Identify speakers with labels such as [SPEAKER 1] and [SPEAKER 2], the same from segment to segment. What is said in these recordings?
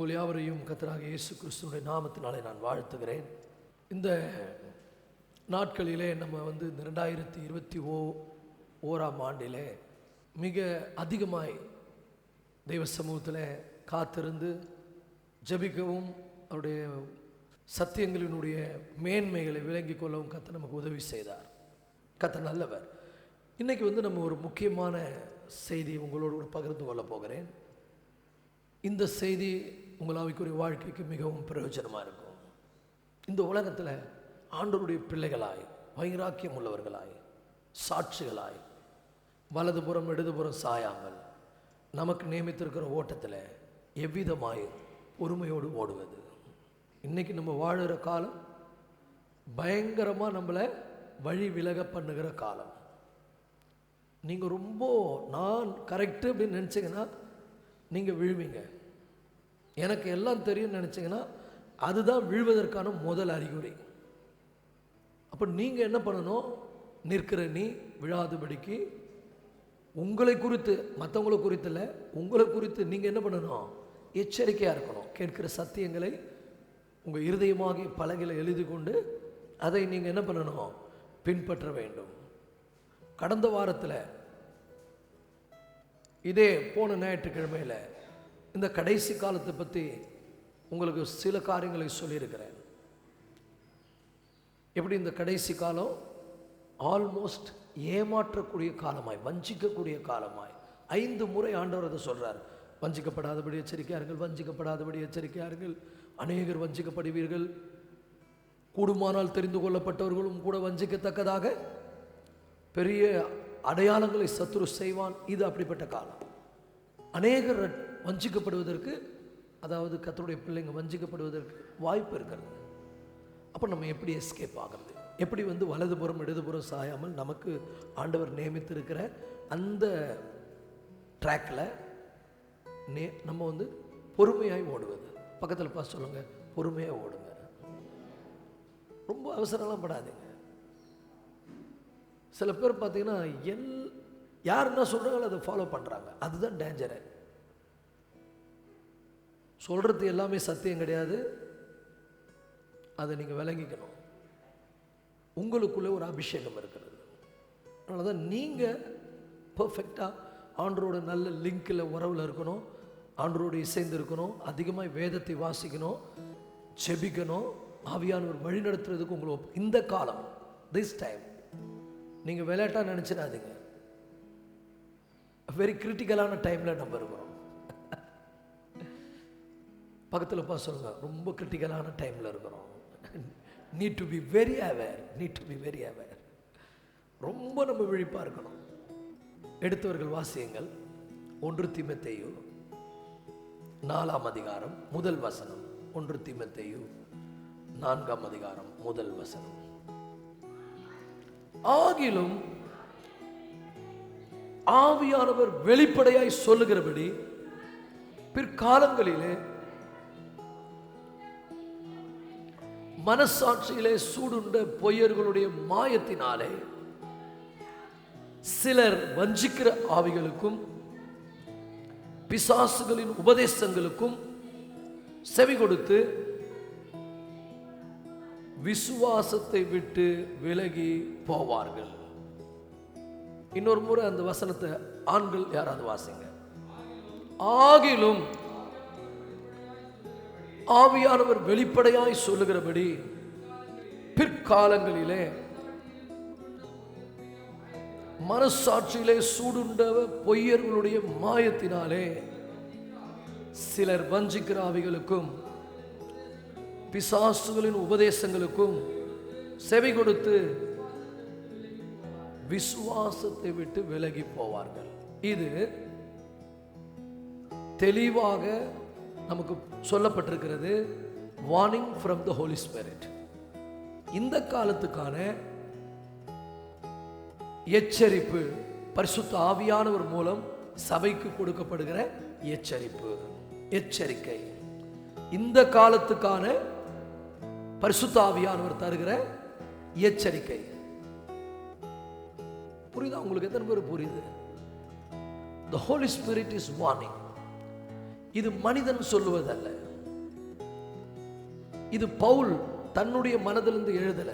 [SPEAKER 1] உங்கள் யாவரையும் கர்த்தராகிய இயேசு கிறிஸ்துவின் நாமத்தினாலே நான் வாழ்த்துகிறேன். இந்த நாட்களிலே நம்ம இந்த 2021ஆம் ஆண்டிலே மிக அதிகமாய் தெய்வ சமூகத்தில் காத்திருந்து ஜெபிக்கவும் அவருடைய சத்தியங்களினுடைய மேன்மைகளை விளங்கிக் கொள்ளவும் கர்த்தர் நமக்கு உதவி செய்தார். கர்த்தர் நல்லவர். இன்றைக்கி நம்ம ஒரு முக்கியமான செய்தி உங்களோடு பகிர்ந்து கொள்ள போகிறேன். இந்த செய்தி உங்கள் ஆவிக்குரிய வாழ்க்கைக்கு மிகவும் பிரயோஜனமாக இருக்கும். இந்த உலகத்தில் ஆண்டவருடைய பிள்ளைகளாய், வைராக்கியம் உள்ளவர்களாய், சாட்சிகளாய், வலதுபுறம் இடதுபுறம் சாயாமல் நமக்கு நியமித்திருக்கிற ஓட்டத்தில் எவ்விதமாய் பொறுமையோடு ஓடுவது. இன்றைக்கி நம்ம வாழுகிற காலம் பயங்கரமாக நம்மளை வழி விலக பண்ணுகிற காலம். நீங்கள் ரொம்ப நான் கரெக்டு அப்படின்னு நினச்சிங்கன்னா நீங்கள் விழுவீங்க. எனக்கு எல்லாம் தெரியும்னு நினச்சிங்கன்னா அதுதான் விழுவதற்கான முதல் அறிகுறி. அப்போ நீங்கள் என்ன பண்ணணும்? நிற்கிற நீ விழாதபடிக்கு உங்களை குறித்து, மற்றவங்களை குறித்து இல்லை, உங்களை குறித்து நீங்கள் என்ன பண்ணணும்? எச்சரிக்கையாக இருக்கணும். கேட்கிற சத்தியங்களை உங்கள் இருதயமாகிய பலகையில் எழுதி கொண்டு அதை நீங்கள் என்ன பண்ணணும்? பின்பற்ற வேண்டும். கடந்த வாரத்தில் இதே போன ஞாயிற்றுக்கிழமையில் இந்த கடைசி காலத்தை பற்றி உங்களுக்கு சில காரியங்களை சொல்லியிருக்கிறேன். எப்படி இந்த கடைசி காலம் ஆல்மோஸ்ட் ஏமாற்றக்கூடிய காலமாய், வஞ்சிக்கக்கூடிய காலமாய் 5 முறை ஆண்டவர் அதை சொல்கிறார். வஞ்சிக்கப்படாதபடி எச்சரிக்கையார்கள், வஞ்சிக்கப்படாதபடி எச்சரிக்கையார்கள், அநேகர் வஞ்சிக்கப்படுவீர்கள், கூடுமானால் தெரிந்து கொள்ளப்பட்டவர்களும் கூட வஞ்சிக்கத்தக்கதாக பெரிய அடையாளங்களை சத்துரு செய்வான். இது அப்படிப்பட்ட காலம். அநேகர் வஞ்சிக்கப்படுவதற்கு, அதாவது கர்த்தருடைய பிள்ளைங்க வஞ்சிக்கப்படுவதற்கு வாய்ப்பு இருக்கிறது. அப்போ நம்ம எப்படி எஸ்கேப் ஆகிறது? எப்படி வலதுபுறம் இடதுபுறம் சாயாமல் நமக்கு ஆண்டவர் நியமித்திருக்கிற அந்த ட்ராக்கில் நம்ம பொறுமையாய் ஓடுவது. பக்கத்தில் பார்த்து சொல்லுங்க, பொறுமையாக ஓடுங்க. ரொம்ப அவசரம்லாம் படாதீங்க. சில பேர் பார்த்தீங்கன்னா யார் என்ன சொல்கிறாங்களோ அதை ஃபாலோ பண்ணுறாங்க. அதுதான் டேஞ்சரு. சொல்கிறது எல்லாமே சத்தியம் கிடையாது. அதை நீங்கள் விளங்கிக்கணும். உங்களுக்குள்ளே ஒரு அபிஷேகம் இருக்கிறது. அதனால தான் நீங்கள் பர்ஃபெக்டாக ஆண்டரோட நல்ல லிங்கில் உறவில் இருக்கணும், ஆண்டரோடு இசைந்து இருக்கணும், அதிகமாக வேதத்தை வாசிக்கணும், செபிக்கணும், ஆவியானவர் வழி நடத்துறதுக்கு உங்களை இந்த காலம், திஸ் டைம் நீங்கள் விளையாட்டாக நினச்சிடாதீங்க. வெரி கிரிட்டிக்கலான டைமில் நம்ம இருக்கிறோம். பக்கத்தில் பார்த்து சொல்லுங்க, ரொம்ப கிரிட்டிக்கலான டைமில் இருக்கிறோம். Need to be very aware, need to be very aware. ரொம்ப நம்ம விழிப்பாக இருக்கணும். எடுத்தவர்கள் வாசியங்கள் 1 தீமோத்தேயு 4ஆம் அதிகாரம் 1 வசனம். 1 தீமோத்தேயு 4ஆம் அதிகாரம் 1 வசனம். ஆகிலும் ஆவியானவர் வெளிப்படையாய் சொல்லுகிறபடி பிற்காலங்களிலே மனசாட்சியிலே சூடுண்ட பொய்யர்களுடைய மாயத்தினாலே சிலர் வஞ்சிக்கிற ஆவிகளுக்கும் பிசாசுகளின் உபதேசங்களுக்கும் செவி கொடுத்து விசுவாசத்தை விட்டு விலகி போவார்கள். இன்னொரு முறை அந்த வசனத்தை ஆண்கள் யாராவது வாசிங்க. ஆகிலும் ஆவியானவர் வெளிப்படையாய் சொல்லுகிறபடி பிற்காலங்களிலே மனசாட்சியிலே சூடுண்ட பொய்யர்களுடைய மாயத்தினாலே சிலர் வஞ்சிக்கிற ஆவிகளுக்கும் பிசாசுகளின் உபதேசங்களுக்கும் செவி கொடுத்து விசுவாசத்தை விட்டு விலகி போவார்கள். இது தெளிவாக நமக்கு சொல்லப்பட்டிருக்கிறது. Warning from the holy spirit. இந்த காலத்துக்கான எச்சரிப்பு, பரிசுத்த ஆவியானவர் மூலம் சபைக்கு கொடுக்கப்படுகிற எச்சரிப்பு, எச்சரிக்கை. இந்த காலத்துக்கான பரிசுத்த ஆவியானவர் தருகிற எச்சரிக்கை. புரியுதா உங்களுக்கு? எத்தனை பேர் புரியுது? The Holy Spirit is warning. இது மனிதன் சொல்லுவதல்ல. இது பவுல் தன்னுடைய மனதிலிருந்து எழுதல.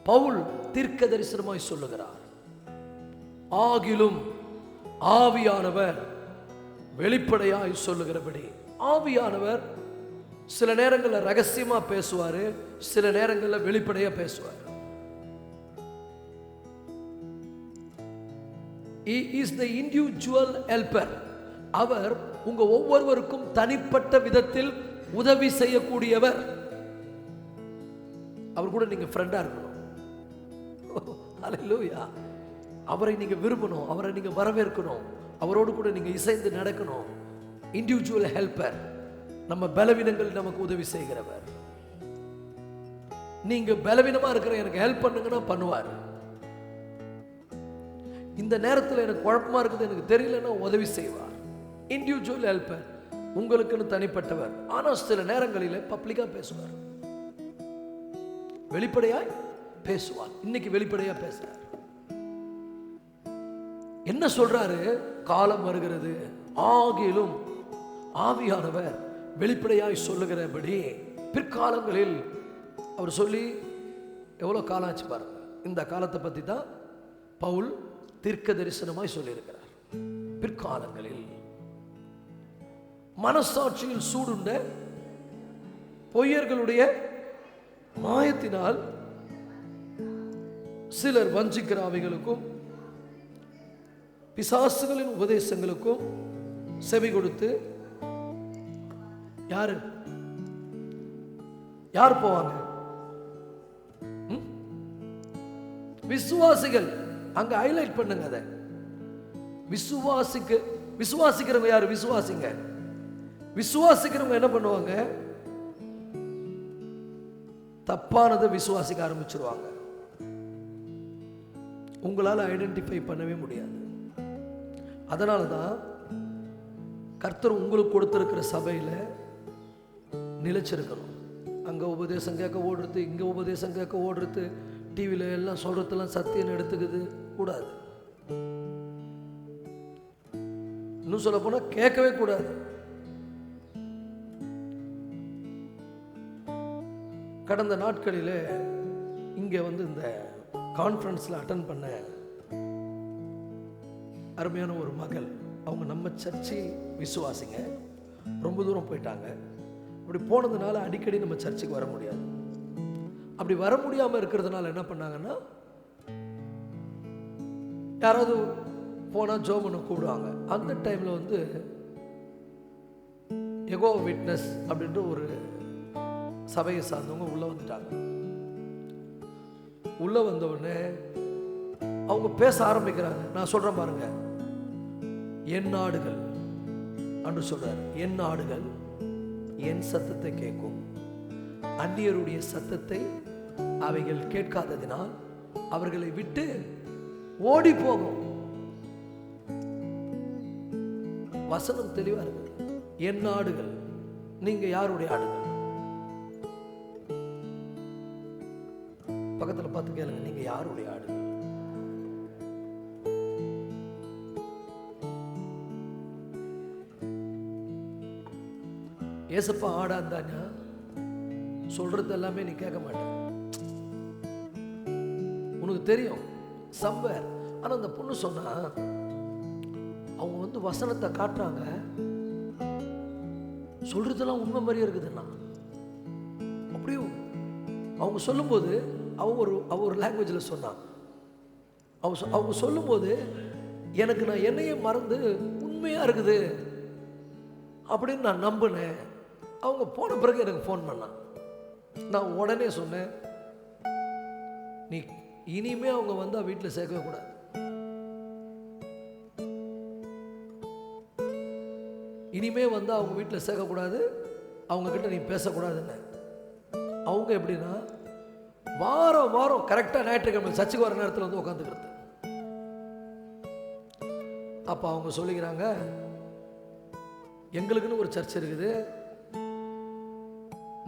[SPEAKER 1] பவுல் தீர்க்க தரிசனமாய் சொல்லுகிறார். ஆகிலும் ஆவியானவர் வெளிப்படையாய் சொல்லுகிறபடி. ஆவியானவர் சில நேரங்களில் ரகசியமா பேசுவாரு, சில நேரங்களில் வெளிப்படையா பேசுவார். He is the individual helper. அவர் உங்க ஒவ்வொருவருக்கும் தனிப்பட்ட விதத்தில் உதவி செய்யக்கூடியவர். அவர் கூட நீங்க ஃப்ரெண்டா இருக்கணும். ஹல்லேலூயா. அவரை நீங்க விரும்பணும், அவரை நீங்க வரவேற்கணும், அவரோடு கூட நீங்க இசைந்து நடக்கணும். இண்டிவிஜுவல் ஹெல்ப்பர், நம்ம பலவீனங்கள் நமக்கு உதவி செய்கிறவர். நீங்க பலவீனமா இருக்கிற எனக்கு ஹெல்ப் பண்ணுங்கன்னா பண்ணுவார். இந்த நேரத்தில் எனக்கு குழப்பமா இருக்குது, எனக்கு தெரியலன்னா உதவி செய்வார். இண்டிவிஜுவல் ஹெல்ப்பர், உங்களுக்குன்னு தனிப்பட்டவர். ஆனால் சில நேரங்களில் பப்ளிக்கா பேசுவார், வெளிப்படையாய் பேசுவார். இன்னைக்கு வெளிப்படையா பேசுறார். என்ன சொல்றாரு? காலம் வருகிறது, ஆகிலும் ஆவியானவர் வெளிப்படையாய் சொல்லுகிறபடி பிற்காலங்களில் அவர் சொல்லி எவ்வளவு காலம் ஆச்சு பாருங்க. இந்த காலத்தை பத்தி தான் பவுல் தீர்க்க தரிசனமாய் சொல்லியிருக்கிறார். பிற்காலங்களில் மனசாட்சியில் சூடுண்ட பொய்யர்களுடைய மாயத்தினால் சிலர் வஞ்சிக்கிற அவைகளுக்கும் பிசாசுகளின் உபதேசங்களுக்கும் செவி கொடுத்து யார் போவாங்க? விசுவாசிகள். அங்க ஹைலைட் பண்ணுங்க அதை. விசுவாசிக்கிறவங்க யாரு? விசுவாசிங்க. விசுவாசிக்கிறவங்க என்ன பண்ணுவாங்க? தப்பானதை விசுவாசிக்க ஆரம்பிச்சிருவாங்க. உங்களால் ஐடென்டிஃபை பண்ணவே முடியாது. அதனால தான் கர்த்தர் உங்களுக்கு கொடுத்திருக்கிற சபையில் நிலைச்சிருக்கணும். அங்கே உபதேசம் கேட்க ஓடுறது, இங்கே உபதேசம் கேட்க ஓடுறது, டிவியில் எல்லாம் சொல்றதெல்லாம் சத்தியம் எடுத்துக்குது கூடாது. இன்னும் சொல்ல போனா கேட்கவே கூடாது. கடந்த நாட்களில் இங்கே இந்த கான்ஃபரன்ஸில் அட்டன் பண்ண அருமையான ஒரு மகள், அவங்க நம்ம சர்ச்சை விசுவாசிங்க, ரொம்ப தூரம் போயிட்டாங்க. அப்படி போனதுனால அடிக்கடி நம்ம சர்ச்சுக்கு வர முடியாது. அப்படி வர முடியாமல் இருக்கிறதுனால என்ன பண்ணாங்கன்னா, யாராவது போனால் ஜோமனை கூடுவாங்க. அந்த டைமில் யெகோவா விட்னஸ் அப்படின்ற ஒரு சபையை சார்ந்தவங்க உள்ளே வந்துட்டாங்க. உள்ளே வந்தவுடனே அவங்க பேச ஆரம்பிக்கிறாங்க. நான் சொல்கிறேன் பாருங்க, என் நாடுகள் அன்று சொல்றார், என் நாடுகள் என் சத்தத்தை கேட்கும், அந்நியருடைய சத்தத்தை அவைகள் கேட்காததினால் அவர்களை விட்டு ஓடி போகும். வசனம் தெளிவா இருக்கு. என் நாடுகள். நீங்க யாருடைய ஆடுகள்? பக்கத்துல பார்த்து கேளுங்க, நீங்க யாருடைய ஆடுகள்? ஏசப்பா ஆடா இருந்தாங்க, சொல்றது எல்லாமே நீ கேட்க மாட்ட, உனக்கு தெரியும் சம்வேர். ஆனா அந்த பொண்ணு சொன்னா, அவங்க வசனத்தை காட்டுறாங்க, சொல்றதெல்லாம் உண்மை மாதிரியே இருக்குதுன்னா. அப்படியும் அவங்க சொல்லும்போது அவ ஒரு லாங்குவேஜில் சொன்னான். அவங்க சொல்லும்போது எனக்கு நான் என்னையே மறந்து உண்மையா இருக்குது அப்படின்னு நான் நம்பினேன். அவங்க போன பிறகு எனக்கு ஃபோன் பண்ணான். நான் உடனே சொன்னேன், நீ இனிமே அவங்க வந்தால் வீட்டில் சேர்க்கவே கூடாது. இனிமே வந்தால் அவங்க வீட்டில் சேர்க்கக்கூடாது, அவங்கக்கிட்ட நீ பேசக்கூடாதுன்னு. அவங்க எப்படின்னா, வாரம் வாரம் கரெக்டாக ஞாயிற்றுக்கிழமை சர்ச்சுக்கு வர நேரத்தில் உட்காந்துக்கிறது. அப்போ அவங்க சொல்லிக்கிறாங்க, எங்களுக்குன்னு ஒரு சர்ச் இருக்குது,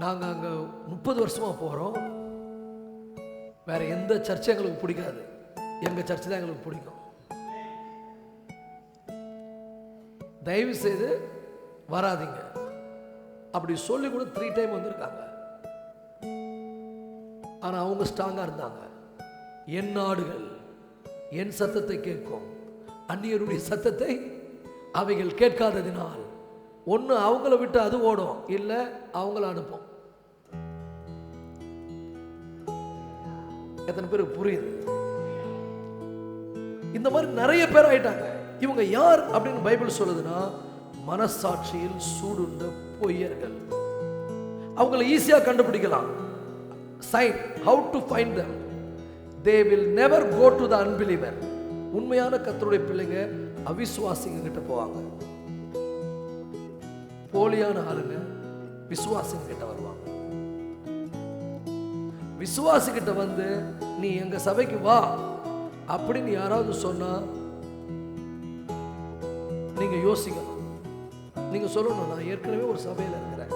[SPEAKER 1] நாங்கள் அங்கே 30 வருஷமாக போகிறோம், வேற எந்த சர்ச்சும் எங்களுக்கு பிடிக்காது, எங்கள் சர்ச்சு தான் எங்களுக்கு பிடிக்கும், தயவு செய்து வராதிங்க அப்படி சொல்லி கூட 3 டைம் வந்திருக்காங்க. ஆனா அவங்க ஸ்ட்ராங்கா இருந்தாங்க. என் ஆடுகள் என் சத்தத்தை கேட்கும், அந்நியருடைய சத்தத்தை அவைகள் கேட்காததினால் ஒன்று அவங்கள விட்டு அது ஓடும், இல்லை அவங்கள அனுப்பும். எத்தனை பேருக்கு புரியுது? இந்த மாதிரி நிறைய பேர் ஆயிட்டாங்க. இவங்க யார் அப்படின்னு பைபிள் சொல்லுதுன்னா, மனசாட்சியில் சூடுண்ட பொய்யர்கள். அவங்கள ஈஸியா கண்டுபிடிக்கலாம். Sign how to find them. They will never go to the unbeliever. உண்மையான கர்த்தருடைய பிள்ளைங்க அவிசுவாசிங்க கிட்ட போவாங்க. போலியான ஆளுங்க விசுவாசிங்க கிட்ட வருவாங்க. விசுவாசி கிட்ட வந்து நீ எங்க சபைக்கு வா அப்படின்னு யாராவது சொன்னா நீங்க யோசிக்கணும். நீங்க சொல்லணும், நான் ஏற்கனவே ஒரு சபையில் இருக்கிறேன்,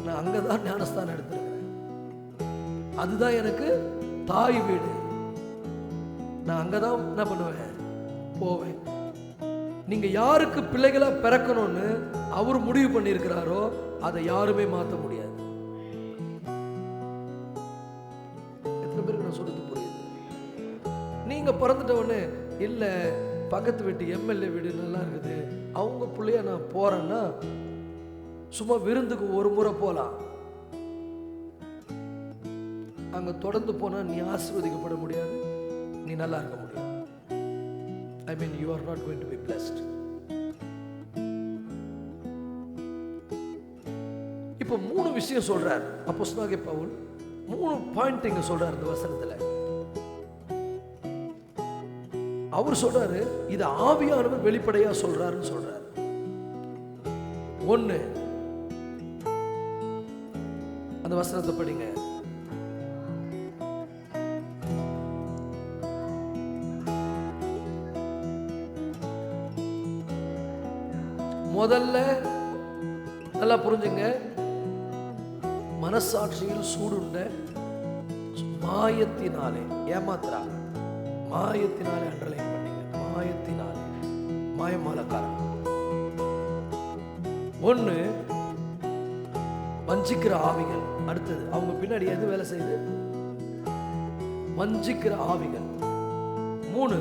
[SPEAKER 1] நான் அங்கதான் ஞானஸ்தானம் எடுத்திருக்கிறேன், அதுதான் எனக்கு தாய் வீடு, நான் அங்கதான் என்ன பண்ணுவேன், போவேன். நீங்க யாருக்கு பிள்ளைகளா பிறக்கணும்னு அவர் முடிவு பண்ணியிருக்கிறாரோ அதை யாருமே மாற்ற முடியாது. எத்தனை பேருக்கு நான் சொல்றது புரியுது? நீங்க பிறந்துட்ட உடனே இல்ல பக்கத்து வீட்டு எம்எல்ஏ வீடு நல்லா இருக்குது, அவங்க பிள்ளைய நான் போறேன்னா சும்மா விருந்துக்கு ஒரு முறை போலாம், அங்க தொடர்ந்து போனா நீ ஆசீர்வதிக்கப்பட முடியாது, நீ நல்லா இருக்க முடியாது. I mean, you are not going to be blessed. இப்போ 3 விஷயம் சொல்றார் அப்போஸ்தலனாகிய பவுல். 3 பாயிண்ட் இங்க சொல்றார் இந்த வசனத்துல. அவர் சொல்றாரு, இது ஆவியானவர் வெளிப்படையா சொல்றாருன்னு சொல்றாரு. 1, அந்த வசனத்தை படிங்க. முதல்ல நல்லா புரிஞ்சுங்க, மனசாட்சியில் சூடுண்ட மாயத்தினாலே ஏமாத்துறாங்க. மாயத்தினாலே அண்டர்லைன் பண்ணீங்க, மாயத்தினாலே, மாயமாலக்காரன். 1 வஞ்சிக்கிற ஆவிகள். அடுத்தது அவங்க பின்னாடி எது வேலை செய்யுது? வஞ்சிக்கிற ஆவிகள். 3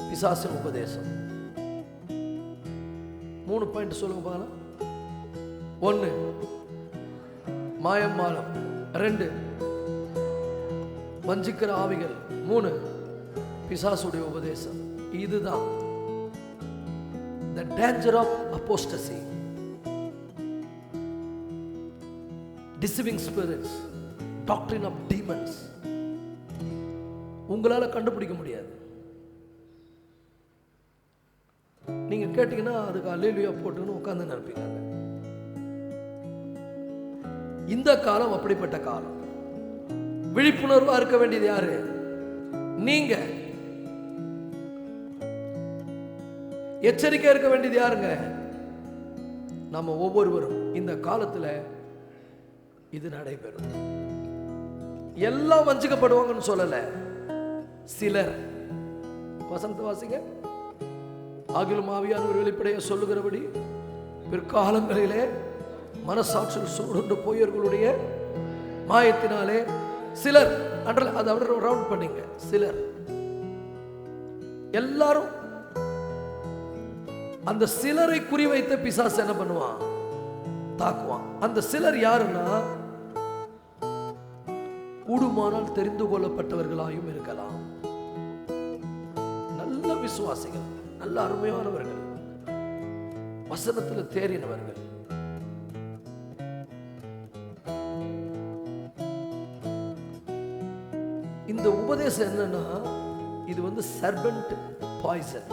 [SPEAKER 1] பிசாசின் உபதேசம். 3 பாயிண்ட் சொல்லுங்க பார்க்கலாம். 1 மாயம் மாலம், 2 வஞ்சிக்கிற ஆவிகள், 3 பிசாசுடைய உபதேசம். இதுதான் the danger of apostasy, deceiving spirits, doctrine of demons. உங்களால கண்டுபிடிக்க முடியாது. நீங்க கேட்டீங்கன்னா அதுக்கு அல்லேலூயா போட்டுன்னு உட்கார்ந்து நினைப்பீங்க. இந்த காலம் அப்படிப்பட்ட காலம். விழிப்புணர்வா இருக்க வேண்டியது யாரு? நீங்க. எச்சரிக்கை இருக்க வேண்டியது யாருங்க? நம்ம ஒவ்வொருவரும். இந்த காலத்துல இது நடைபெறும். எல்லாம் வஞ்சிக்கப்படுவாங்கன்னு சொல்லல, சிலர். வசனத்தை வாசிங்க. ஆகிலும் ஆவியானவர் வெளிப்படைய சொல்லுகிறபடி பிற்காலங்களிலே மனசாட்சியில் சூடுண்ட பொய்யர்களுடைய மாயத்தினாலே சிலர், அதை அப்படியே ரவுண்ட் பண்ணீங்க, சிலர். எல்லாரும் அந்த சிலரை குறிவைத்த பிசாசு என்ன பண்ணுவான்? தாக்குவான். அந்த சிலர் யாருன்னா, கூடுமானால் தெரிந்து கொள்ளப்பட்டவர்களாயும் இருக்கலாம், நல்ல விசுவாசிகள், நல்ல அருமையானவர்கள், வசனத்தில் தேறினவர்கள். இந்த உபதேசம் என்னன்னா, இது வந்து சர்பென்ட் பாய்சன்,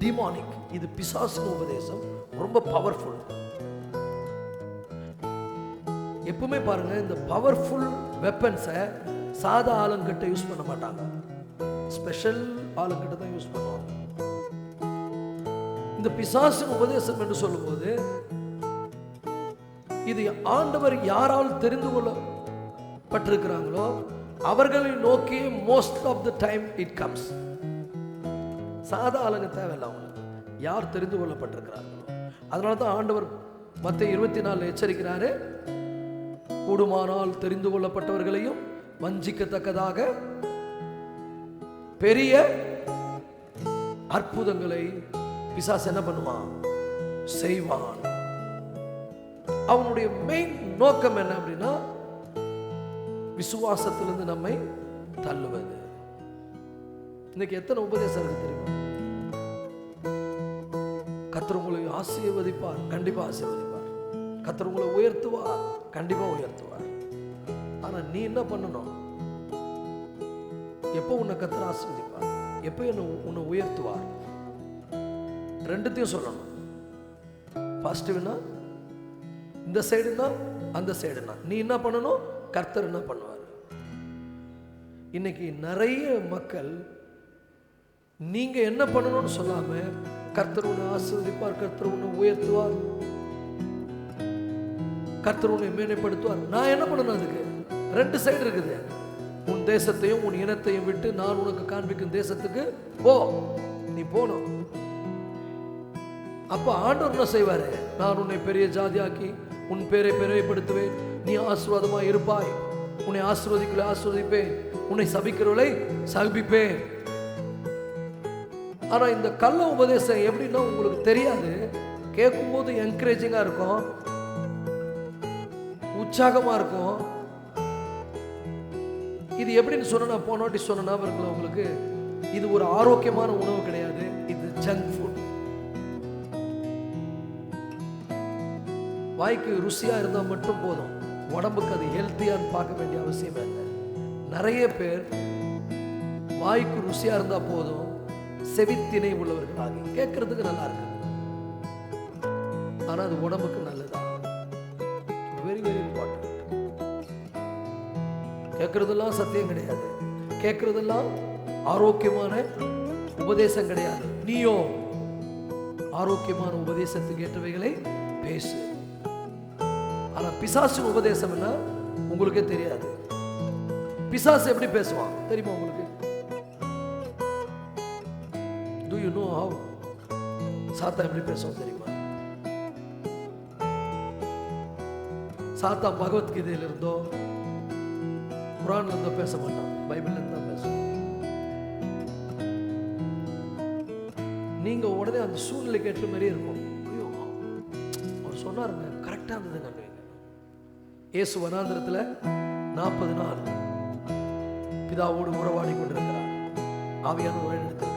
[SPEAKER 1] டிமானிக். இது பிசாசு உபதேசம், ரொம்ப பவர்ஃபுல். எப்பவுமே பாருங்க, இந்த பவர்ஃபுல் வெப்பன்ஸை சாதா ஆளுங்கிட்ட யூஸ் பண்ண மாட்டாங்க, ஸ்பெஷல் ஆளுங்கிட்ட தான் யூஸ் பண்ணுவாங்க. இந்த பிசாசு உபதேசம் என்று சொல்லும்போது, இது ஆண்டவர் யாரால் தெரிந்து கொள்ளப்பட்டிருக்கிறாங்களோ அவர்களை நோக்கி most of the time it comes. சாதா ஆளுங்க தேவையில்லை அவங்களுக்கு. யார் தெரிந்து கொள்ளப்பட்டிருக்கிறார்களோ அதனால தான் ஆண்டவர் மத்தேயு 24 எச்சரிக்கிறாரு, கூடுமானால் தெரிந்து கொள்ளப்பட்டவர்களையும் வஞ்சிக்கத்தக்கதாக பெரிய அற்புதங்களை பிசாசு என்ன பண்ணுவான்? செய்வான். அவனுடைய மெயின் நோக்கம் என்ன அப்படின்னா, விசுவாசத்திலிருந்து நம்மை தள்ளுவது. இன்னைக்கு எத்தனை உபதேசம் இருக்கு தெரியுமா? கர்த்தர் உங்களை ஆசீர்வதிப்பார், கண்டிப்பா ஆசீர்வதிப்பார். கர்த்தர் உங்களை உயர்த்துவார், கண்டிப்பா உயர்த்துவார். ஆனா நீ என்ன பண்ணணும்? எப்போ உன்னை கர்த்தர் ஆசீர்வதிப்பார், எப்போ உன்னை உயர்த்துவார், ரெண்டுத்தையும் சொல்லணும். பாசிட்டிவ்னா இந்த சைடுனா அந்த சைடுனா நீ என்ன பண்ணணும், கர்த்தர் என்ன பண்ணுவார். இன்னைக்கு நிறைய மக்கள் நீங்க என்ன பண்ணணும்னு சொல்லாம, கர்த்தர் உன்னை ஆசீர்வதிப்பார், கர்த்தர் உன்னை உயர்த்துவார், கர்த்தர் உன்னை மேன்மைப்படுத்துவார். நான் என்ன பண்ணணும்? அதுக்கு ரெண்டு சைடு இருக்குது. உன் தேசத்தையும் உன் இனத்தையும் விட்டு நான் உனக்கு காண்பிக்கும் தேசத்துக்கு போ, நீ போகணும். அப்ப ஆண்டவர் என்ன செய்வாரு? நான் உன்னை பெரிய ஜாதியாக்கி உன் பேரை பெருமைப்படுத்துவேன், நீ ஆசீர்வாதமா இருப்பாய், உன்னை ஆசீர்வதிக்கலை ஆசீர்வதிப்பேன், உன்னை சபிக்கிறவளை சபிப்பேன். ஆனா இந்த கள்ள உபதேசம் எப்படின்னா உங்களுக்கு தெரியாது. கேட்கும் போது என்கரேஜிங்கா இருக்கும், உற்சாகமா இருக்கும். இது எப்படின்னு சொன்னா, போன வாட்டி சொன்னா உங்களுக்கு, இது ஒரு ஆரோக்கியமான உணவு கிடையாது, இது ஜங்க் ஃபுட். வாய்க்கு ருசியா இருந்தா மட்டும் போதும், உடம்புக்கு அது ஹெல்த்தியான்னு பார்க்க வேண்டிய அவசியம் இல்லை. நிறைய பேர் வாய்க்கு ருசியா இருந்தா போதும், செவித்திணை உள்ளவர்களாகி கேட்கறதுக்கு நல்லா இருக்கு, ஆனா அது உடம்புக்கு நல்லதா? Very very important. கேட்கறதெல்லாம் சத்தியம் கிடையாது, கேட்கறதெல்லாம் ஆரோக்கியமான உபதேசம் கிடையாது. நீயோ ஆரோக்கியமான உபதேசத்துக்கு ஏற்றவைகளை பேசு. ஆனா பிசாசின் உபதேசம் என்ன உங்களுக்கே தெரியாது. பிசாசு எப்படி பேசுவான் தெரியுமா உங்களுக்கு? Do you know how? சாத்தான் எப்படி பேசுவான் தெரியுமா? சாத்தான் பகவத்கீதையில இருந்தோ குர்ஆன்ல இருந்தோ பேச மாட்டான், பைபிள்ல இருந்து தான் பேசுவான். நீங்க உடனே அந்த சூழ்நிலைக்கு ஏற்ற மாதிரியே இருக்கும். ஐயோ அவர் சொன்னாருங்க, கரெக்டா இருந்ததுங்க. இயேசு வனாந்திரத்தில் 40 நாள் பிதாவோடு உறவாடி கொண்டிருக்கிறார், ஆவியானவர் வழிநடத்திருக்கிறார்.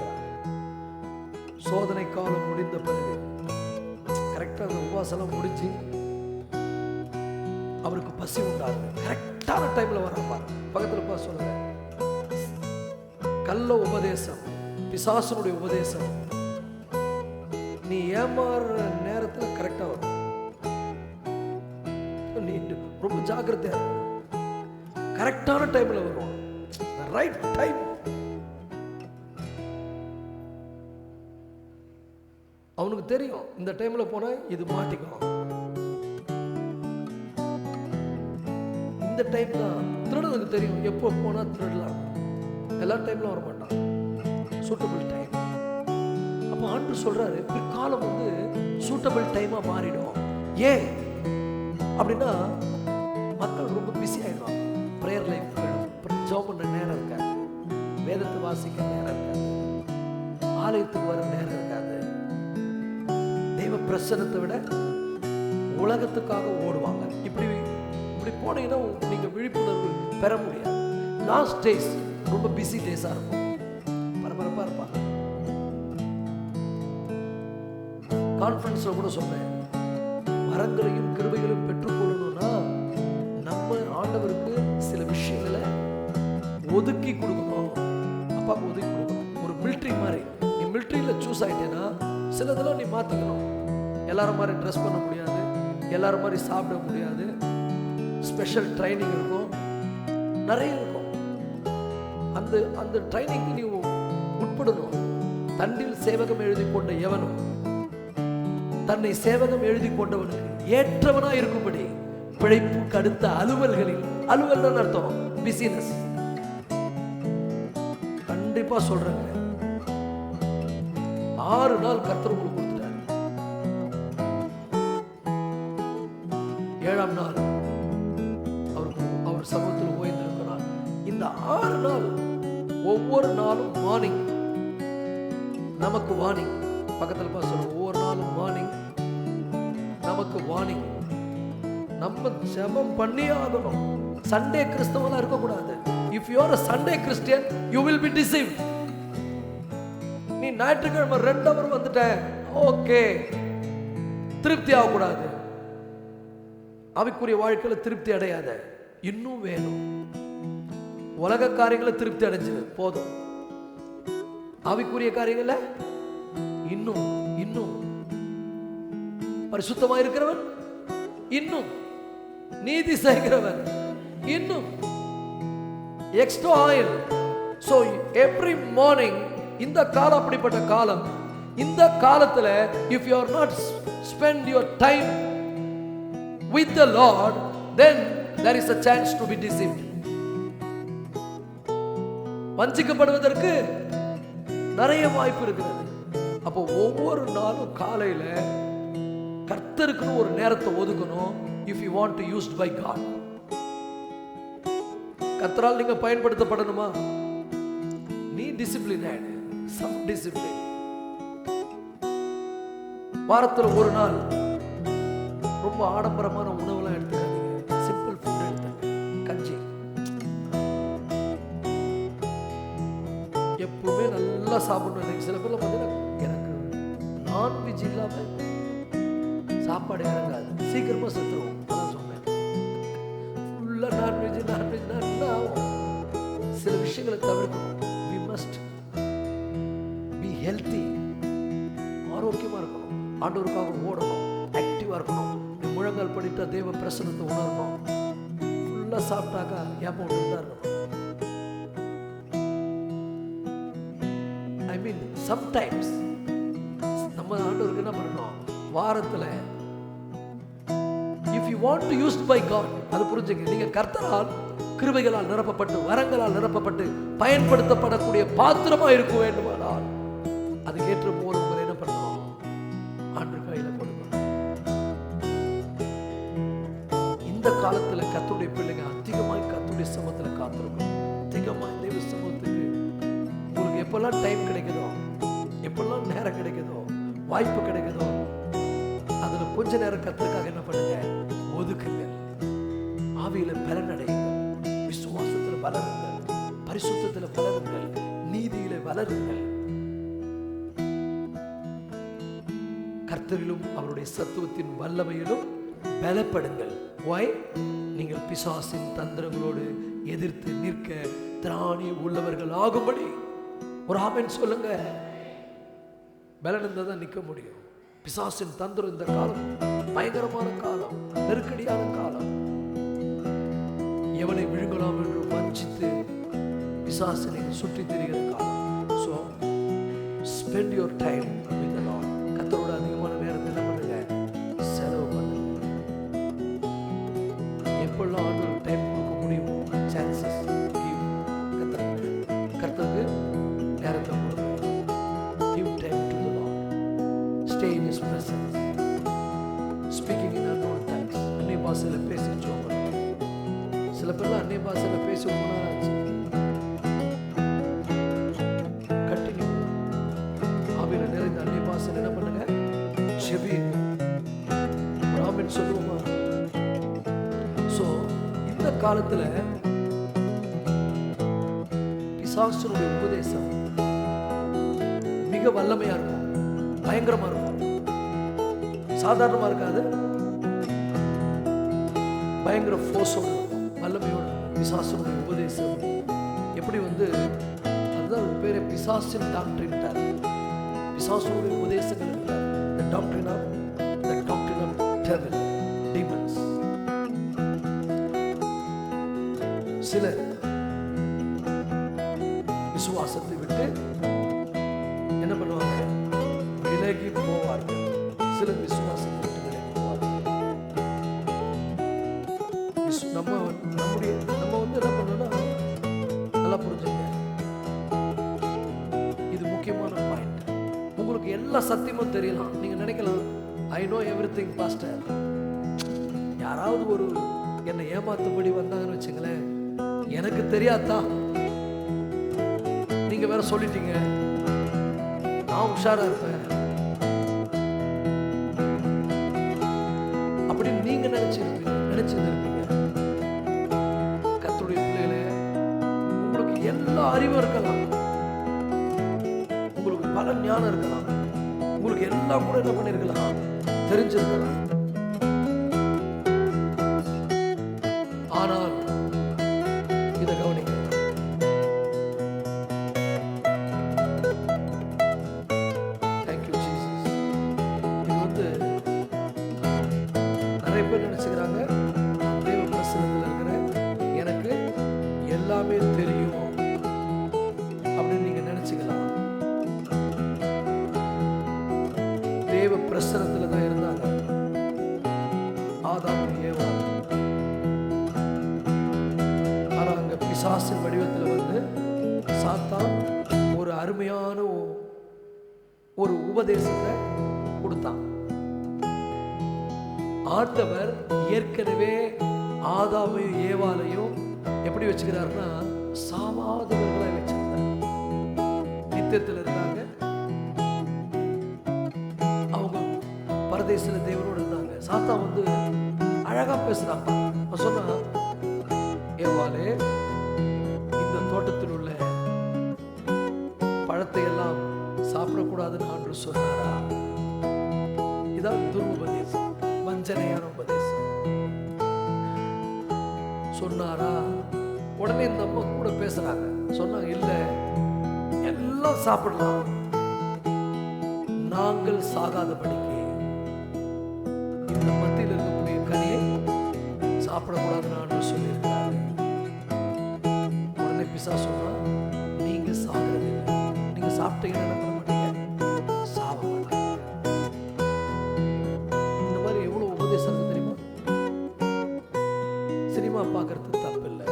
[SPEAKER 1] சோதனை காலம் முடிந்த பிறகு கரெக்டா அந்த உபவாசம் முடிச்சு அவருக்கு பசி உண்டாகுது. கரெக்டான டைம்ல வரப்பார், பக்கத்துல பா சொல்லுங்க. கள்ள உபதேசம், பிசாசனுடைய உபதேசம் நீ ஏமாறுற நேரத்தில் கரெக்டா வரும். நீ ரொம்ப ஜாக்கிரதையா கரெக்டான டைம்ல வரும், ரைட் டைம். அவனுக்கு தெரியும் இந்த டைம்ல போனா இது மாட்டிக்கும். இந்த டைம் தான் திருடனுக்கு தெரியும், எப்போ போனா திருடலாம். எல்லா டைம்ல வர மாட்டான், சூட்டபிள் டைம். அப்ப ஆண்டவர் சொல்றாரு, பிற்காலம் வந்து சூட்டபிள் டைமா மாறிடும். ஏன் அப்படின்னா மக்கள் ரொம்ப பிஸி ஆயிடுவாங்க. பிரேயர் லைஃப் ஜெபம் பண்ண நேரம் இருக்காது, வேதத்தை வாசிக்க நேரம் இருக்காது, ஆலயத்துக்கு வர நேரம் இருக்காது. தெய்வ பிரசன்னத்தை விட உலகத்துக்காக ஓடுவாங்க. இப்படி இப்படி போனீங்கன்னா நீங்க விழிப்புணர்வு பெற முடியாது. லாஸ்ட் டேஸ் ரொம்ப பிஸி டேஸா இருக்கும், பரபரப்பா இருப்பாங்க. கான்ஃபரன்ஸ்ல கூட சொன்னேன், வரங்களையும் கிருபைகளையும் பெற்றுக்கொள்ளணும்னா நம்ம ஆண்டவருக்கு சில விஷயங்களை ஒதுக்கி கொடுக்கணும். அப்பாவுக்கு ஒதுக்கி கொடுக்கணும். ஒரு மிலிட்ரி மாதிரி, நீ மிலிட்ரியில் சூஸ் ஆகிட்டேன்னா சிலதெல்லாம் நீ மாற்றிக்கணும். எல்லாரும் மாதிரி ட்ரெஸ் பண்ண முடியாது, எல்லாரும் மாதிரி சாப்பிட முடியாது, ஸ்பெஷல் ட்ரைனிங் இருக்கும், நிறைய இருக்கும். அந்த அந்த ட்ரைனிங்க்கு நீ உட்படணும். தன்னில் சேவகம் எழுதி கொண்ட எவனும் தன்னை சேவகம் எழுதி கொண்டவனுக்கு ஏற்றவனா இருக்கும்படி பிழைப்புக்கு அடுத்த அலுவல்களில், அலுவல் அர்த்தம் பிசினஸ். கண்டிப்பா சொல்றேங்க, 6 நாள் கர்த்தர் உங்களுக்கு கொடுத்துட்டாரு. 7ஆம் நாள் அவர் சமூகத்தில் ஓய்ந்திருக்கிறார். இந்த 6 நாள் ஒவ்வொரு நாளும் மார்னிங் நமக்கு வார்னிங். பக்கத்தில் சொல்லுவோம், ஒவ்வொரு நாளும் மார்னிங் நமக்கு வார்னிங். நம்ம ஜெபம் பண்ணி ஆகணும். சண்டே கிறிஸ்தவனா இருக்கக்கூடாது. If you are a Sunday Christian you will be deceived. நீ ஞாயிற்றுக்கிழமை 2 hour வந்துட்டேன், ஓகே, திருப்தி ஆகக்கூடாது. ஆவிக்குரிய வாழ்க்கையில திருப்தி அடையாத, இன்னும் வேணும். உலக காரியங்களை திருப்தி அடைஞ்சது போதும். ஆவிக்குரிய காரியங்கள இன்னும் இன்னும் பரிசுத்தமா இருக்கிறவன், இன்னும் நீதி செய்கிறவன், இன்னும் extra oil. So every morning, இந்த காலம் அப்படிப்பட்ட காலம். இந்த காலத்துல if you are not spend your time with the Lord, then there is a chance to be deceived. வஞ்சிக்கப்படுவதற்கு நிறைய வாய்ப்பு இருக்கிறது. அப்போ ஒவ்வொரு நாளும் காலையில கர்த்தருக்குன்னு ஒரு நேரத்தை ஒதுக்கணும். if you want to used by God, கர்த்தரால் நீங்க பயன்படுத்தப்படணுமா? நீ டிசிப்ளின் ஆயிடு. Some discipline. வாரத்துல ஒரு நாள் ரொம்ப ஆடம்பரமான உணவுலாம் எடுத்துக்காதீங்க. சிம்பிள் ஃபுட் எடுத்துங்க. கஞ்சி எப்பவுமே நல்லா சாப்பிடணும். சில பேர்ல பார்த்தீங்கன்னா எனக்கு நான்வெஜ் இல்லாம சாப்பாடு இறங்காது, சீக்கிரமா செத்துருவோம். அதான் சொன்னேன், ஃபுல்லா நான்வெஜ் என்ன ஆகும்? சில விஷயங்களை தவிர்க்கணும். we must be healthy. ஆரோக்கியமா இருக்கணும். ஆண்டவருக்காக ஓடணும், ஆக்டிவா இருக்கணும். முழங்கால் படித்தா தேவ பிரசன்னத்தை உணரணும். ஃபுல்லா சாப்பிட்டாக்கா ஏப்பம் விட்டுதான் இருக்கணும். ஐ மீன் சம்டைம்ஸ் நம்ம ஆண்டவருக்கு என்ன பண்ணணும்? வாரத்துல if you want to used by God, அது புரிஞ்சுங்க. நீங்க கர்த்தரால் கிருபைகளால் நிரப்பப்பட்டு, வரங்களால் நிரப்பப்பட்டு பயன்படுத்தப்படக்கூடிய பாத்திரமா இருக்க வேண்டுமானால் அதுக்கு ஏற்ற போல உங்களை என்ன பண்ணணும்? ஆண்டவர் கையில கொடுக்கணும். இந்த காலத்துல கர்த்தருடைய பிள்ளைங்க அதிகமாய் கர்த்தருடைய சமூகத்துல காத்திருக்கணும். அதிகமாய் தேவ சமூகத்துக்கு உங்களுக்கு எப்பெல்லாம் டைம் கிடைக்குதோ, எப்பெல்லாம் நேரம் கிடைக்குதோ, வாய்ப்பு கிடைக்குதோ, அதுல கொஞ்ச நேரம் கர்த்தருக்காக என்ன பண்ணுங்க? ஒதுக்குங்க. ஆவியில பலனடையுங்கள், விசுவாசத்துல வளருங்கள், பரிசுத்தத்துல வளருங்கள், நீதியில வளருங்கள். கர்த்தரிலும் அவருடைய சத்துவத்தின் வல்லமையிலும் பலப்படுங்கள். Why? நீங்கள் பிசாசின் தந்திரங்களோடு எதிர்த்து நிற்க திராணி உள்ளவர்கள் ஆகும்படி. ஒரு ஆமென் சொல்லுங்க. பலன் இருந்தா தான் நிற்க முடியும். பிசாசின் தந்திரம் இந்த காலம் பயங்கரமான காலம், நெருக்கடியான காலம். எவனை விழுங்கலாம் என்று வஞ்சித்து பிசாசினை சுற்றி திரிகிற காலம். So spend your time with the Lord. கர்த்தரோட அதிகமான நேரத்தை என்ன பண்ணுங்க? செலவு பண்ணுங்க. எப்பெல்லாம் ஆண்டவருக்கு டைம் கொடுக்க முடியுமோ சான்சஸ் கிவ். கர்த்தருக்கு நேரத்தை கொடுங்க. Give time to the Lord. Stay in His presence. Speaking in unknown tongues. அந்நிய பாஷையில பேசி ஜெபம் பண்ணுங்க. சில பேர்லாம் அந்நிய பாஷையில பேசி ரொம்ப நேரம் ஆச்சு. கண்டினியூ. ஆவியில நிறைந்த அந்நிய பாஷையில என்ன பண்ணுங்க? ஜெபிங்க. ஆமென் சொல்லுவோமா? சோ இந்த காலத்துல பிசாசுடைய உபதேசம் மிக வல்லமையா இருக்கும், பயங்கரமா இருக்கும். சாதாரணமா இருக்காது, பயங்கர ஃபோர்ஸோட இருக்கும், வல்லமையோட. பிசாசுடைய உபதேசம் எப்படி அதுதான் பேரு பிசாசின் டாக்டரின். பிசாசுடைய உபதேசங்கள் the doctrine of devil, demons. சிலர் விசுவாசத்தை விட்டு என்ன பண்ணுவாங்க? விலகி போவார்கள். சிலர் விசுவாசத்தை விட்டு விலகி போவார்கள். நம்ம என்ன பண்ணணும்னா, நல்லா புரிஞ்சுங்க, இது முக்கியமான பாயிண்ட். உங்களுக்கு எல்லா சத்தியமும் தெரியலாம். நீங்க நினைக்கலாம், ஐ நோ எவ்ரிதிங் பாஸ்டர், யாராவது ஒரு என்னை ஏமாத்தும்படி வந்தாங்கன்னு வச்சுங்களேன், எனக்கு தெரியாதா, நீங்க வேற சொல்லிட்டீங்க, நான் உஷாரா இருப்பேன் அப்படின்னு நீங்க நினைச்சிருப்பீங்க. கர்த்தருடைய பிள்ளைகளே, உங்களுக்கு எல்லா அறிவும் இருக்கலாம், உங்களுக்கு பல ஞானம் இருக்கலாம், உங்களுக்கு எல்லாம் கூட என்ன பண்ணிருக்கலாம், தெரிஞ்சிருக்கலாம். ஆனால் இதை கவனிங்க, தேங்க்யூ ஜீசஸ். இது நிறைய பேர் நினைச்சுக்கிறாங்க, தேவ பிரசன்னத்தில் இருக்கிற எனக்கு எல்லாமே தெரியும் அப்படின்னு நீங்க நினைச்சுக்கலாம். தேவ பிரசன்னத்தில் தான் இருந்தாங்க ஆதாம் ஏவாள். ஆனா அங்க பிசாசின் வடிவத்தில் வந்து சாத்தான் ஒரு அருமையான ஒரு உபதேசத்தை கொடுத்தான். ஆண்டவர் ஏற்கனவே ஆதாமையும் ஏவாளையும் எப்படி வச்சுக்கிறாருன்னா சாவாதவர்களை வச்சிருந்தார். நித்தியத்தில் இருந்தாங்க, அவங்க பரதேசில தேவனோடு இருந்தாங்க. சாத்தா வந்து அழகா பேசுறாங்க. சொன்னா, ஏவாளே, இந்த தோட்டத்தில் உள்ள பழத்தை எல்லாம் சாப்பிடக்கூடாதுன்னு ஆண்டவர் சொன்னாரா? இதான் துருபதேசம், வஞ்சனையான உபதேசம். சொன்னாரா? உடனே இந்த அம்மா கூட பேசுறாங்க. சொன்னாங்க, இல்ல, எல்லாம் சாப்பிடலாம், நாங்கள் சாகாதபடிக்கு இந்த மத்தியில் இருக்கக்கூடிய கனியை சாப்பிடக்கூடாதுன்னு ஆண்டவர் சொல்லியிருக்காரு. உடனே பிசா சொன்னா, நீங்க சாகிறது இல்லை, நீங்க சாப்பிட்டீங்கன்னா என்ன பண்ண மாட்டீங்க, சாவ மாட்டீங்க. இந்த மாதிரி எவ்வளவு உபதேசம் இருக்கு தெரியுமா? சினிமா பார்க்கறது தப்பு இல்லை,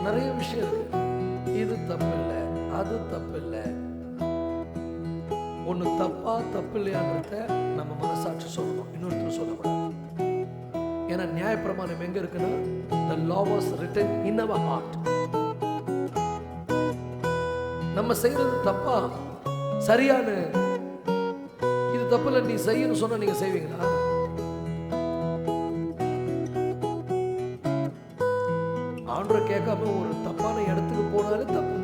[SPEAKER 1] நிறைய விஷயம் இருக்கு, இது தப்பு இல்லை, அது தப்பு இல்லை. ஒண்ணு தப்பா தப்பு இல்லையான்றத நம்ம மனசாட்சி சொல்லணும், இன்னொருத்தர் சொல்லக்கூடாது. ஏன்னா நியாயப்பிரமாணம் எங்க இருக்குன்னா, the law was written in our heart. நம்ம செய்யறது தப்பா சரியான, இது தப்பு இல்லை நீ செய்யணும் சொன்னா நீங்க செய்வீங்களா? ஆண்டவரை கேட்காம ஒரு தப்பான இடத்துக்கு போனாலே தப்பு.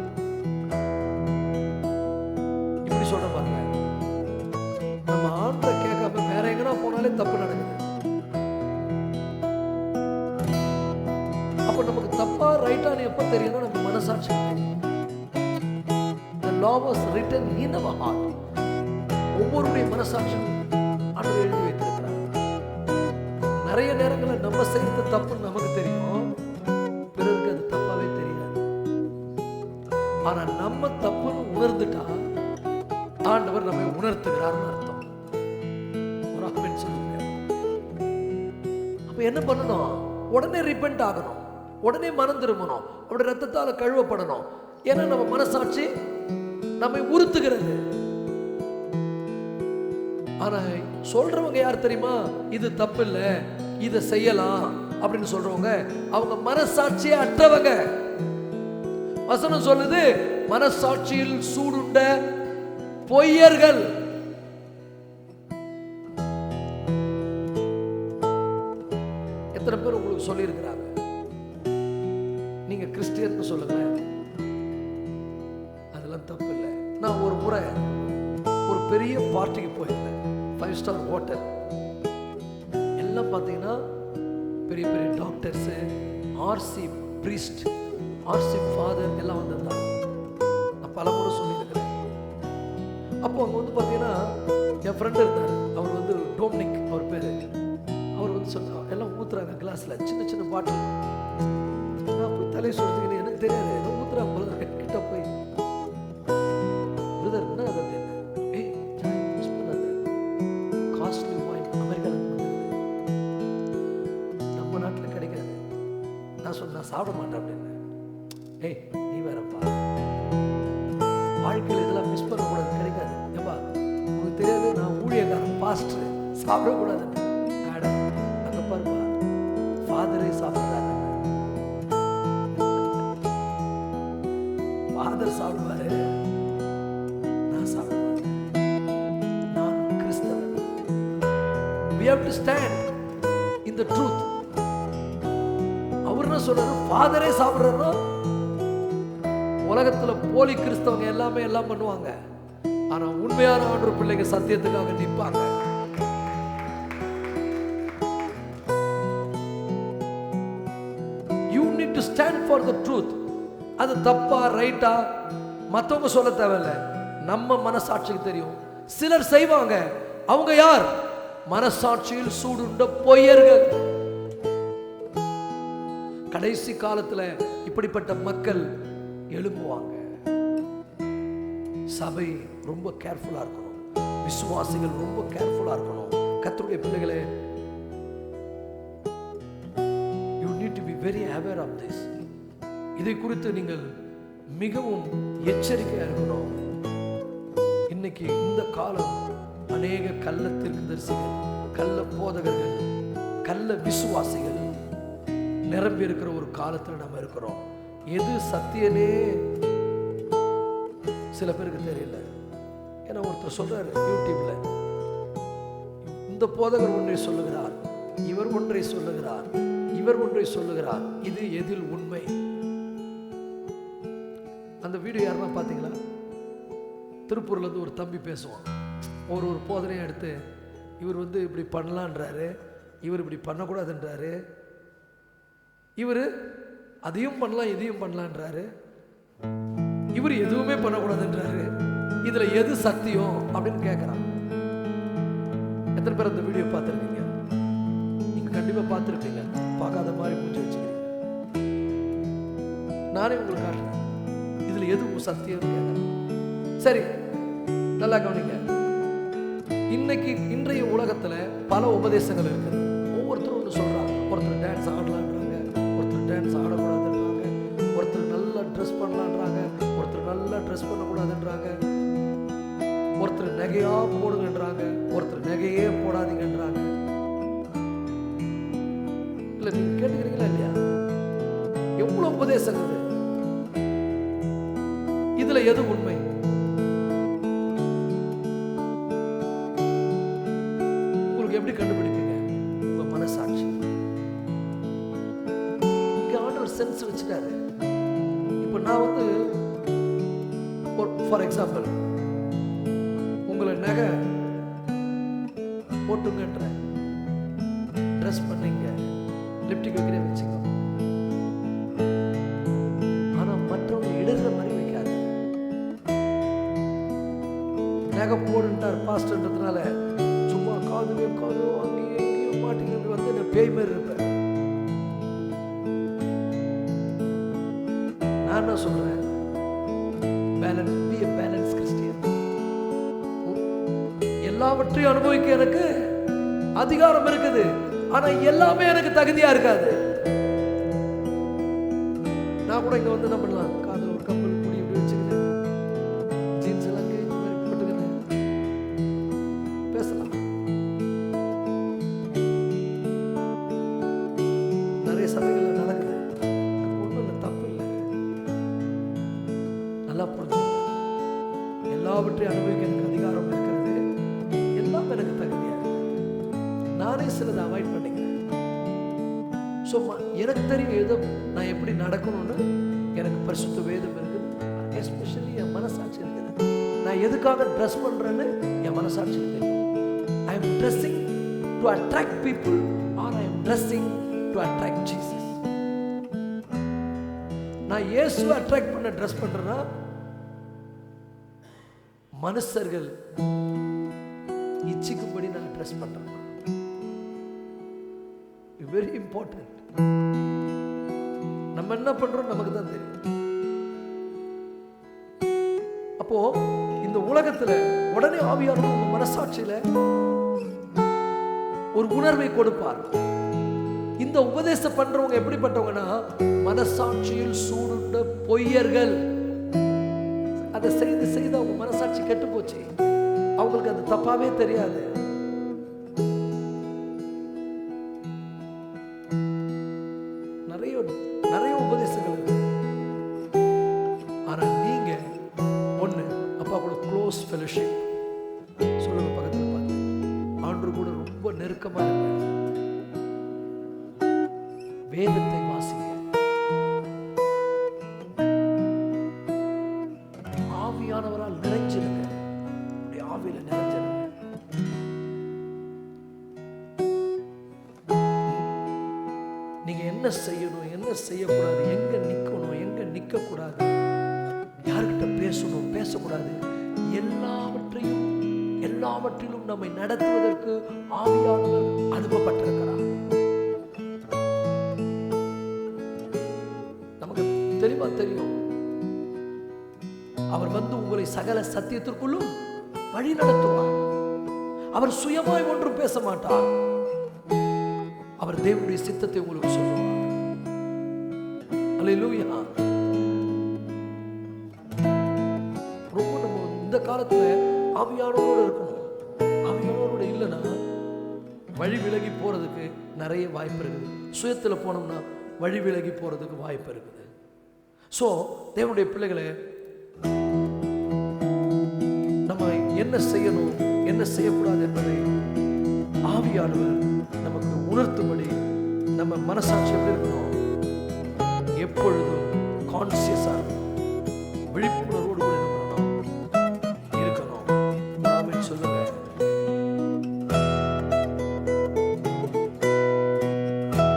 [SPEAKER 1] இப்படி சொல்ற பாருங்க, நம்ம ஆண்டவரை கேட்காம வேற எங்கன்னா போனாலே தப்பு நடக்குது. அப்ப நமக்கு தப்பா ரைட்டான்னு எப்ப தெரியும்னா நம்ம மனசாட்சி தெரியும். The law was written in our heart. ஒவ்வொருடைய மனசாட்சியும் ஆண்டவர் எழுதி வைத்திருக்கிறார். நிறைய நேரங்களில் நம்ம செய்யறது தப்புன்னு நமக்கு தெரியும், பிறருக்கு அது தப்பாவே தெரியாது. ஆனா நம்ம தப்புன்னு உணர்ந்துட்டா ஆண்டவர் நம்மை உணர்த்துகிறார்னு அர்த்தம். ஒரு ஆமென் சொல்லுங்க. அப்ப என்ன பண்ணணும்? உடனே ரிப்பெண்ட் ஆகணும், உடனே மனம் திரும்பணும், அப்படி ரத்தத்தால கழுவப்படணும். ஏன்னா நம்ம மனசாட்சி நம்மை உறுத்துகிறது. ஆனா சொல்றவங்க யார் தெரியுமா? இது தப்பு இல்லை, இதை செய்யலாம் அப்படின்னு சொல்றவங்க அவங்க மனசாட்சியே அற்றவங்க. வசனம் சொல்லுது, மனசாட்சியில் சூடுண்ட பொய்யர்கள். எத்தனை பேர் உங்களுக்கு சொல்லி இருக்கிறாங்க, நீங்க கிறிஸ்டியன் சொல்லுங்க, அதெல்லாம் தப்பு இல்லை. நான் ஒரு முறை ஒரு பெரிய பார்ட்டிக்கு போயிருந்தேன், 5 ஸ்டார் ஹோட்டல். எல்லாம் பார்த்தீங்கன்னா பெரிய பெரிய doctors, RC priest, RC father எல்லாம் வந்திருந்தாங்க. நான் பல முறை சொல்லியிருக்கிறேன். அப்போ அங்கே வந்து பார்த்தீங்கன்னா என் ஃப்ரெண்டு இருந்தார், அவர் வந்து டோம்னிக் அவர் பேர். அவர் வந்து சொன்னார், எல்லாம் ஊற்றுறாங்க கிளாஸில், சின்ன சின்ன பாட்டில். நான் போய் தலையை சொல்லிட்டு எனக்கு தெரியாது, ஏதோ ஊற்றுறாங்க போல. கிட்ட போய், பிரதர் என்ன அது அப்படின்னு, காஸ்ட்லி வைன், அமெரிக்காவில் நம்ம நாட்டில் கிடைக்காது. நான் சொன்னேன், நான் சாப்பிட மாட்டேன் அப்படின்னு. ஏய் நீ வேறப்பா, வாழ்க்கையில் இதெல்லாம் மிஸ் பண்ணக்கூடாது, கிடைக்காது. ஏப்பா பாஸ்டர் சாப்பிடக்கூடாது. அங்க பாருப்பா, ஃபாதரே சாப்பிடுறாரு. ஃபாதர் சாப்பிடுவாரு, நான் சாப்பிட மாட்டேன். நான் கிறிஸ்தவன். We have to stand in the truth. அவர் என்ன சொல்றாரு? ஃபாதரே சாப்பிடுறாரோ. உலகத்துல போலி கிறிஸ்தவங்க எல்லாமே எல்லாம் பண்ணுவாங்க, ஆனா உண்மையான ஆண்டவர் பிள்ளைங்க சத்தியத்துக்காக நிற்பாங்க. You need to stand for the truth. அது தப்பா ரைட்டா மற்றவங்க சொல்ல தேவையில்லை, நம்ம மனசாட்சிக்கு தெரியும். சிலர் செய்வாங்க, அவங்க யார்? மனசாட்சியில் சூடுண்ட பொய்யர்கள். கடைசி காலத்துல இப்படிப்பட்ட மக்கள் எழும்புவாங்க. சபை ரொம்ப கேர்ஃபுல்லா இருக்கணும், விசுவாசிகள் ரொம்ப கேர்ஃபுல்லா இருக்கணும். கர்த்தருடைய பிள்ளைகளே, you need to be very aware of this. இதை குறித்து நீங்கள் மிகவும் எச்சரிக்கையா இருக்கணும். இன்னைக்கு இந்த காலம் அநேக கள்ள தீர்க்கதரிசிகள், கள்ள போதகர்கள், கள்ள விசுவாசிகள் நிரம்பி இருக்கிற ஒரு காலத்தில் நம்ம இருக்கிறோம். எது சத்தியனே சில பேருக்கு தெரியல. ஏன்னா ஒருத்தர் சொல்றாரு யூடியூப்ல, இந்த போதகர் ஒன்றை சொல்லுகிறார், இவர் ஒன்றை சொல்லுகிறார், இவர் ஒன்றை சொல்லுகிறார், இது எதில் உண்மை? அந்த வீடியோ யாருன்னா பார்த்தீங்களா? திருப்பூர்ல இருந்து ஒரு தம்பி பேசுவான். ஒரு போதனையை எடுத்து, இவர் வந்து இப்படி பண்ணலான்றாரு, இவர் இப்படி பண்ணக்கூடாதுன்றாரு, இவர் அதையும் பண்ணலாம் இதையும் பண்ணலான்றாரு, இவர் எதுவுமே பண்ணக்கூடாதுன்றாரு. இதுல எது சத்தியம் அப்படின்னு கேட்கிறான். எத்தனை பேர் அந்த வீடியோ பார்த்துருக்கீங்க? நீங்க கண்டிப்பா பார்த்துருப்பீங்க. பார்க்காத மாதிரி மூஞ்சி வச்சுக்கிறீங்க. நானே உங்களுக்கு காட்டுறேன், இதுல எது சத்தியம் கேட்கிறேன். சரி, நல்லா கவனிங்க. இன்னைக்கு இன்றைய உலகத்துல பல உபதேசங்கள் இருக்குது. ஒவ்வொருத்தரும் ஒன்று சொல்றாங்க. ஒருத்தர் டான்ஸ் ஆடலான்றாங்க, ஒருத்தர் டான்ஸ் ஆடக்கூடாதுன்றாங்க, ஒருத்தர் நல்லா ட்ரெஸ் பண்ணலான்றாங்க, ஒருத்தர் நல்லா ட்ரெஸ் பண்ணக்கூடாதுன்றாங்க, ஒருத்தர் நகையா போடுங்கன்றாங்க, ஒருத்தர் நகையே போடாதீங்கன்றாங்க. இல்ல நீங்க கேட்டுக்கிறீங்களா இல்லையா? எவ்வளவு உபதேசங்கள். இதுல எது உண்மை? உங்களுக்கு எப்படி கண்டுபிடிப்பீங்க? உங்க மனசாட்சி. இங்க ஆண்டவர் சென்ஸ் வச்சுட்டாரு. இப்ப நான் வந்து ஃபார் எக்ஸாம்பிள், உங்களை நகை போட்டுங்கன்ற, ட்ரெஸ் பண்ணீங்க, லிப்டிக் வைக்கிறே வச்சுக்கோ, ஆனா மற்றவங்க இடுற மாதிரி வைக்காது. நகை போடுன்றார் பாஸ்டர்ன்றதுனால சும்மா காதுலையும் காதும் அங்கேயும் எங்கேயும் மாட்டிக்கிட்டு வந்து நான் பேய் மாதிரி இருப்பேன். நான் என்ன சொல்றேன்? பேலன்ஸ், பி எ பேலன்ஸ் கிறிஸ்டியன். எல்லாவற்றையும் அனுபவிக்க எனக்கு அதிகாரம் இருக்குது, ஆனா எல்லாமே எனக்கு தகுதியா இருக்காது. நான் கூட இங்க வந்து என்ன பண்ணலாம்? காதுல ஒரு கம்பல் முடி இப்படி வச்சுக்கிறேன், ஜீன்ஸ் எல்லாம் இந்த மாதிரி போட்டுக்கிறேன், பேசலாம். நிறைய சபைகள்ல நடக்குது. ஒன்றும் இல்லை, தப்பு இல்லை. நல்லா புரிஞ்சுங்க. எல்லாவற்றையும் அனுபவிக்க எனக்கு அதிகாரம் இருக்கிறது, எல்லாம் எனக்கு தகுதியா இருக்கு. நானே சிலதை அவாய்ட் பண்ணிக்கிறேன். எனக்கு தெரியும் ஏதோ நான் எப்படி நடக்கணும்னு. எனக்கு பரிசுத்த வேதம் இருக்குது, எஸ்பெஷலி என் மனசாட்சி இருக்குது. நான் எதுக்காக ட்ரெஸ் பண்றேன்னு என் மனசாட்சி தெரியும். I am dressing to attract people are I am dressing to attract Jesus. நான் இயேசுவை அட்ராக்ட் பண்ண ட்ரெஸ் பண்றேன்னா, மனுஷர்கள் இச்சிக்கும்படி நான் ட்ரெஸ் பண்றேன். Very important. நம்ம என்ன பண்றோம் நமக்கு தான் தெரியும். அப்போ இந்த உலகத்துல உடனே ஆவியானவர் உங்க மனசாட்சியில ஒரு உணர்வை கொடுப்பார். இந்த உபதேசம் பண்றவங்க எப்படிப்பட்டவங்கன்னா, மனசாட்சியில் சூடுண்ட பொய்யர்கள். அதை செய்து செய்து அவங்க மனசாட்சி கெட்டு போச்சு. அவங்களுக்கு அது தப்பாவே தெரியாது. வேதத்தை வாசிங்க. ஆவியானவரால் நிறைஞ்சிருங்க. ஆவியில நிறைஞ்சிருங்க. நீங்க என்ன செய்யணும், என்ன செய்யக்கூடாது, எங்க நிக்கணும், எங்க நிக்க கூடாது, யார்கிட்ட பேசணும், பேசக்கூடாது, எல்லாவற்றிலும் நம்மை நடத்துவதற்கு ஆவியானவர் அனுப்பப்பட்டிருக்கிறார். நமக்கு தெளிவா தெரியும், அவர் வந்து உங்களை சகல சத்தியத்திற்குள்ளும் வழி நடத்துவார். அவர் சுயமாய் ஒன்றும் பேச மாட்டார். அவர் தேவனுடைய சித்தத்தை உங்களுக்கு சொல்லுவார். அல்லேலூயா. ரொம்ப நம்ம இந்த காலத்துல ஆவியானவரோடு இருக்கணும். ஆவியானவரோடு இல்லைன்னா வழி விலகி போறதுக்கு நிறைய வாய்ப்பு இருக்குது. சுயத்துல போனோம்னா வழி விலகி போறதுக்கு வாய்ப்பு இருக்குது. சோ தேவனுடைய பிள்ளைகளை, நம்ம என்ன செய்யணும், என்ன செய்யக்கூடாது என்பதை ஆவியானவர் நமக்கு உணர்த்தும்படி நம்ம மனசாட்சி எப்படி இருக்கணும், எப்பொழுதும் கான்சியஸா விழிப்புணர்வோடு கூட இருக்கணும். ஆமென் சொல்லுங்க.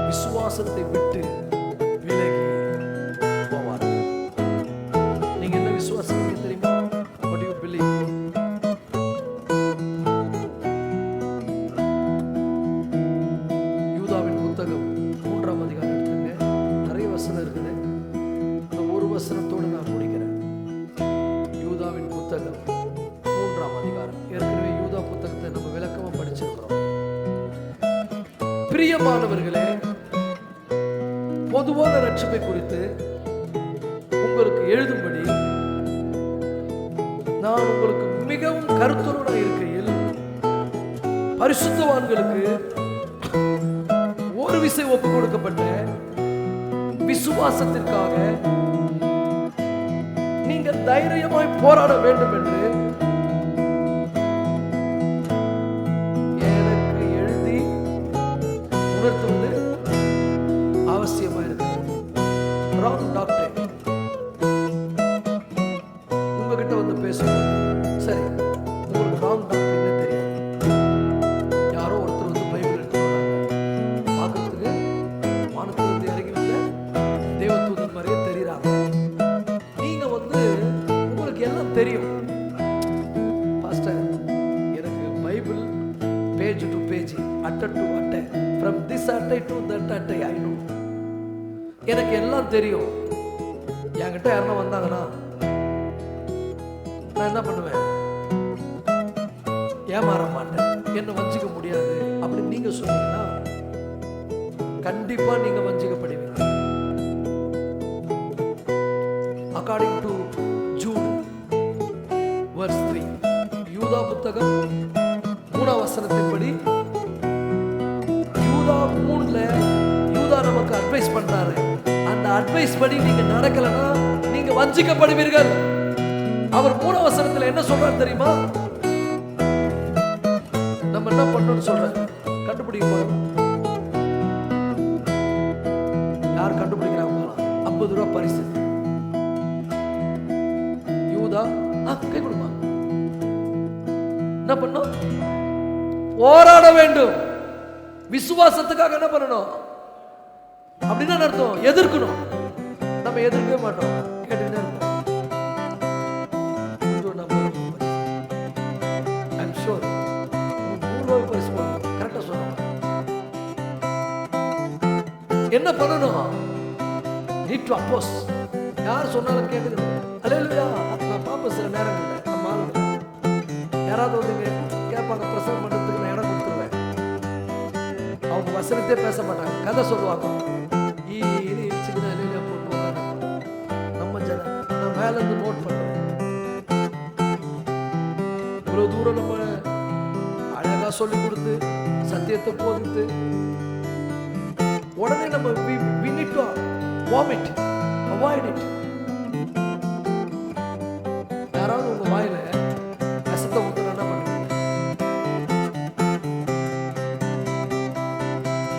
[SPEAKER 1] விசுவாசத்தை விட்டு விலகி போவார். நீங்க என்ன விசுவாசிக்க தெரியுமா? What do you believe? யூதாவின் புத்தகம் 3ஆம் அதிகாரம் எடுத்துங்க. நிறைய வசனம் இருக்குது. இந்த ஒரு வசனத்தோடு நான் முடிக்கிறேன். யூதாவின் புத்தகம் 3ஆம் அதிகாரம். ஏற்கனவே யூதா புத்தகத்தை நம்ம விளக்கமா படிச்சிருக்கிறோம். பிரியமானவர்களே, பொதுவான ரட்சிப்பை குறித்து உங்களுக்கு எழுதும்படி நான் உங்களுக்கு மிகவும் கருத்துருவனாக இருக்கையில் பரிசுத்தவான்களுக்கு ஒரு விசை ஒப்பு கொடுக்கப்பட்ட விசுவாசத்திற்காக நீங்கள் தைரியமாய் போராட வேண்டும் என்று எனக்கு எழுதி உணர்த்துவது அவசியமா இருக்கு. ராங் டாக்டர் உங்ககிட்ட வந்து பேசணும். சரி, உங்களுக்கு ராங் டாக்டர் தெரியாது. யாரோ ஒருத்தர் வந்து பைபிள் எடுத்துக்கிறாங்க, பார்க்கறதுக்கு வானத்திலிருந்து இறங்கி வந்த தேவதூதன் மாதிரியே தெரியுறாங்க. நீங்க வந்து உங்களுக்கு எல்லாம் தெரியும். பாஸ்டர், எனக்கு பைபிள் பேஜ் டு பேஜ், அட்டை டு அட்டை, ஃப்ரம் திஸ் அட்டை டு தட் அட்டை ஐ நோ, எனக்கு எல்லாம் தெரியும். என்கிட்ட யாருன்னா வந்தாங்கன்னா நான் என்ன பண்ணுவேன்? ஏமாற மாட்டேன், என்ன வஞ்சிக்க முடியாது அப்படின்னு நீங்க சொன்னீங்கன்னா கண்டிப்பா நீங்க வஞ்சிக்கப்படுவீங்க. அக்கார்டிங் டு ஜூட் verse 3, யூதா புத்தகம் 3ஆம் வசனத்தின்படி, யூதா 3ல யூதா நமக்கு அட்வைஸ் பண்றாரு. அந்த அட்வைஸ் படி நீங்க நடக்கலன்னா நீங்க வஞ்சிக்கப்படுவீர்கள். அவர் 3ஆம் வசனத்துல என்ன சொல்றாரு தெரியுமா? நம்ம என்ன பண்ணணும்னு சொல்றாரு, கண்டுபிடிக்க போறோம். யார் கண்டுபிடிக்கிறாங்க? 50 ரூபாய் பரிசு. யூதா கை கொடுமா. என்ன பண்ணும்? போராட வேண்டும். விசுவாசத்துக்காக என்ன பண்ணணும் அப்படின்னா அர்த்தம் எதிர்க்கணும். நம்ம எதிர்க்கவே மாட்டோம், கேட்டுக்கிட்டே இருப்போம். என்ன பண்ணணும்? நீட் டு அப்போஸ். யார் சொன்னாலும் கேட்குது. அல்லேலூயா. நான் பார்ப்பேன் சில நேரங்கள்ல நம்ம ஆளுங்க யாராவது வந்து கேட்பாங்க, பிரசவம் பண்ணுறதுக்கு நான் இடம் கொடுத்துருவேன். அவங்க வசனத்தே பேச மாட்டாங்க, கதை சொல்லுவாங்க. இடிச்சுக்கிட்டு அல்லேலூயா போட்டுவாங்க. நம்ம ஜன நான் மேல இருந்து நோட் பண்ணுறேன். இவ்வளோ தூரம் நம்ம அழகா சொல்லி கொடுத்து சத்தியத்தை போதித்து உடனே நம்ம we need to vomit, avoid it. யாராவது உங்க வாயில விஷத்தை ஊத்துனா என்ன பண்ணுவீங்க?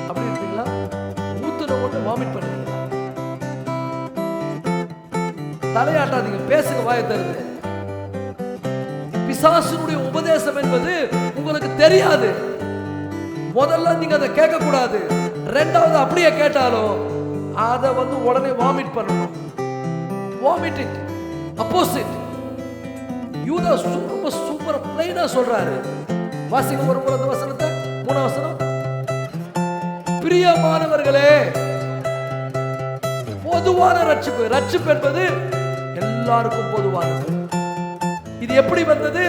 [SPEAKER 1] அப்படி இருக்கீங்களா? ஊத்துன உடனே வாமிட் பண்ணுவீங்களா? தலையாட்டாதீங்க, பேசுங்க, வாயை திறந்து. பிசாசுனுடைய உபதேசம் என்பது உங்களுக்கு தெரியாது. முதல்ல நீங்க அதை கேட்க கூடாது. ரெண்டாவது அப்படியே கேட்டாலும் அதை உடனே வாமிட் பண்ணணும். Vomit it, opposite. யூதாஸ் ரொம்ப சூப்பரா பிளைனா சொல்றாரு. வாசிங்க ஒரு முறை அந்த வசனத்தை, 3ஆம் வசனம். பிரியமானவர்களே, பொதுவான ரட்சிப்பு. ரட்சிப்பு என்பது எல்லாருக்கும் பொதுவானது. இது எப்படி வந்தது?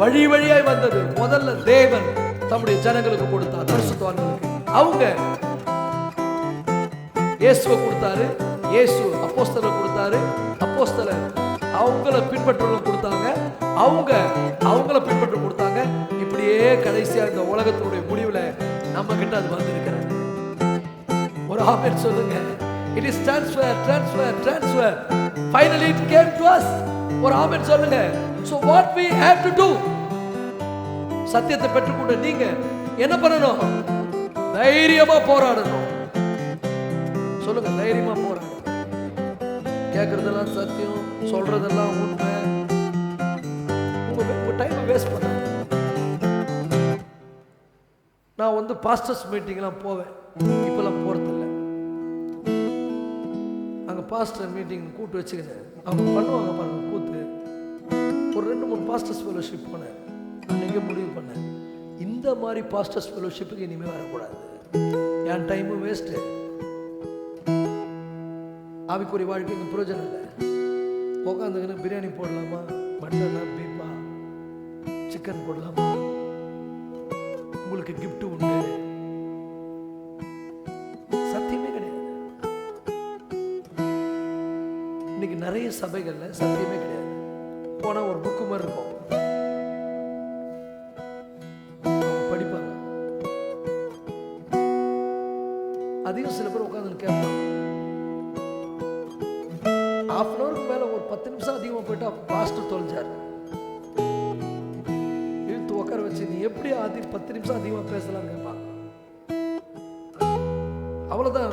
[SPEAKER 1] வழி வழியாய் வந்தது. முதல்ல தேவன் தம்முடைய ஜனங்களுக்கு கொடுத்தார், பரிசுத்தவான்களுக்கு. அவங்க இயேசுவை கொடுத்தாரு, இயேசு அப்போஸ்தலருக்கு கொடுத்தாரு, அப்போஸ்தலர் அவங்கள பின்பற்றவங்களுக்கு கொடுத்தாங்க, அவங்கள பின்பற்ற கொடுத்தாங்க. இப்படியே கடைசியா இந்த உலகத்தினுடைய முடிவுல நம்ம கிட்ட அது வந்திருக்கிறது. ஒரு ஆமென் சொல்லுங்க. It is transfer, transfer, transfer. Finally it came to us. ஒரு ஆமென் சொல்லுங்க. So what we have to do? சத்தியத்தை பெற்றுக்கொண்ட நீங்க என்ன பண்ணணும்? தைரியமா போராடணும். சொல்லுங்க, தைரியமா போராடணும். கேட்கறதெல்லாம் சத்தியம், சொல்றதெல்லாம் உண்மை. உங்க டைமை வேஸ்ட் பண்ண. நான் பாஸ்டர்ஸ் மீட்டிங்லாம் போவேன், இப்பெல்லாம் போறதில்லை. அங்கே பாஸ்டர் மீட்டிங் கூட்டு வச்சுக்கினேன், அவங்க பண்ணுவாங்க பாருங்க கூத்து. ஒரு 2-3 பாஸ்டர்ஸ் ஃபெலோஷிப் போனேன். அன்றைக்கே முடிவு பண்ணேன், இந்த மாதிரி பாஸ்டர்ஸ் ஃபெலோஷிப்புக்கு இனிமேல் வரக்கூடாது. என் டைமும் வேஸ்ட்டு, ஆவிக்குரிய வாழ்க்கைக்கு பிரயோஜனம் இல்லை. உட்காந்துக்கின்னு பிரியாணி போடலாமா, மட்டனா, பீப்பா, சிக்கன் போடலாமா, உங்களுக்கு கிஃப்ட் உண்டு, சத்தியமே கிடையாது. இன்னைக்கு நிறைய சபைகள்ல சத்தியமே கிடையாது. போனா ஒரு புக்கு மாதிரி இருக்கும், படிப்பாங்க. அதையும் சில பேர் உட்காந்து கேட்பாங்க. ½ அன் ஹவருக்கு மேல ஒரு 10 நிமிஷம் அதிகமா போயிட்டா பாஸ்டர் தொலைஞ்சார். இழுத்து உட்கார வச்சு, நீ எப்படி 10 நிமிஷம் அதிகமா பேசலாம் கேட்பாங்க. அவ்வளவுதான்,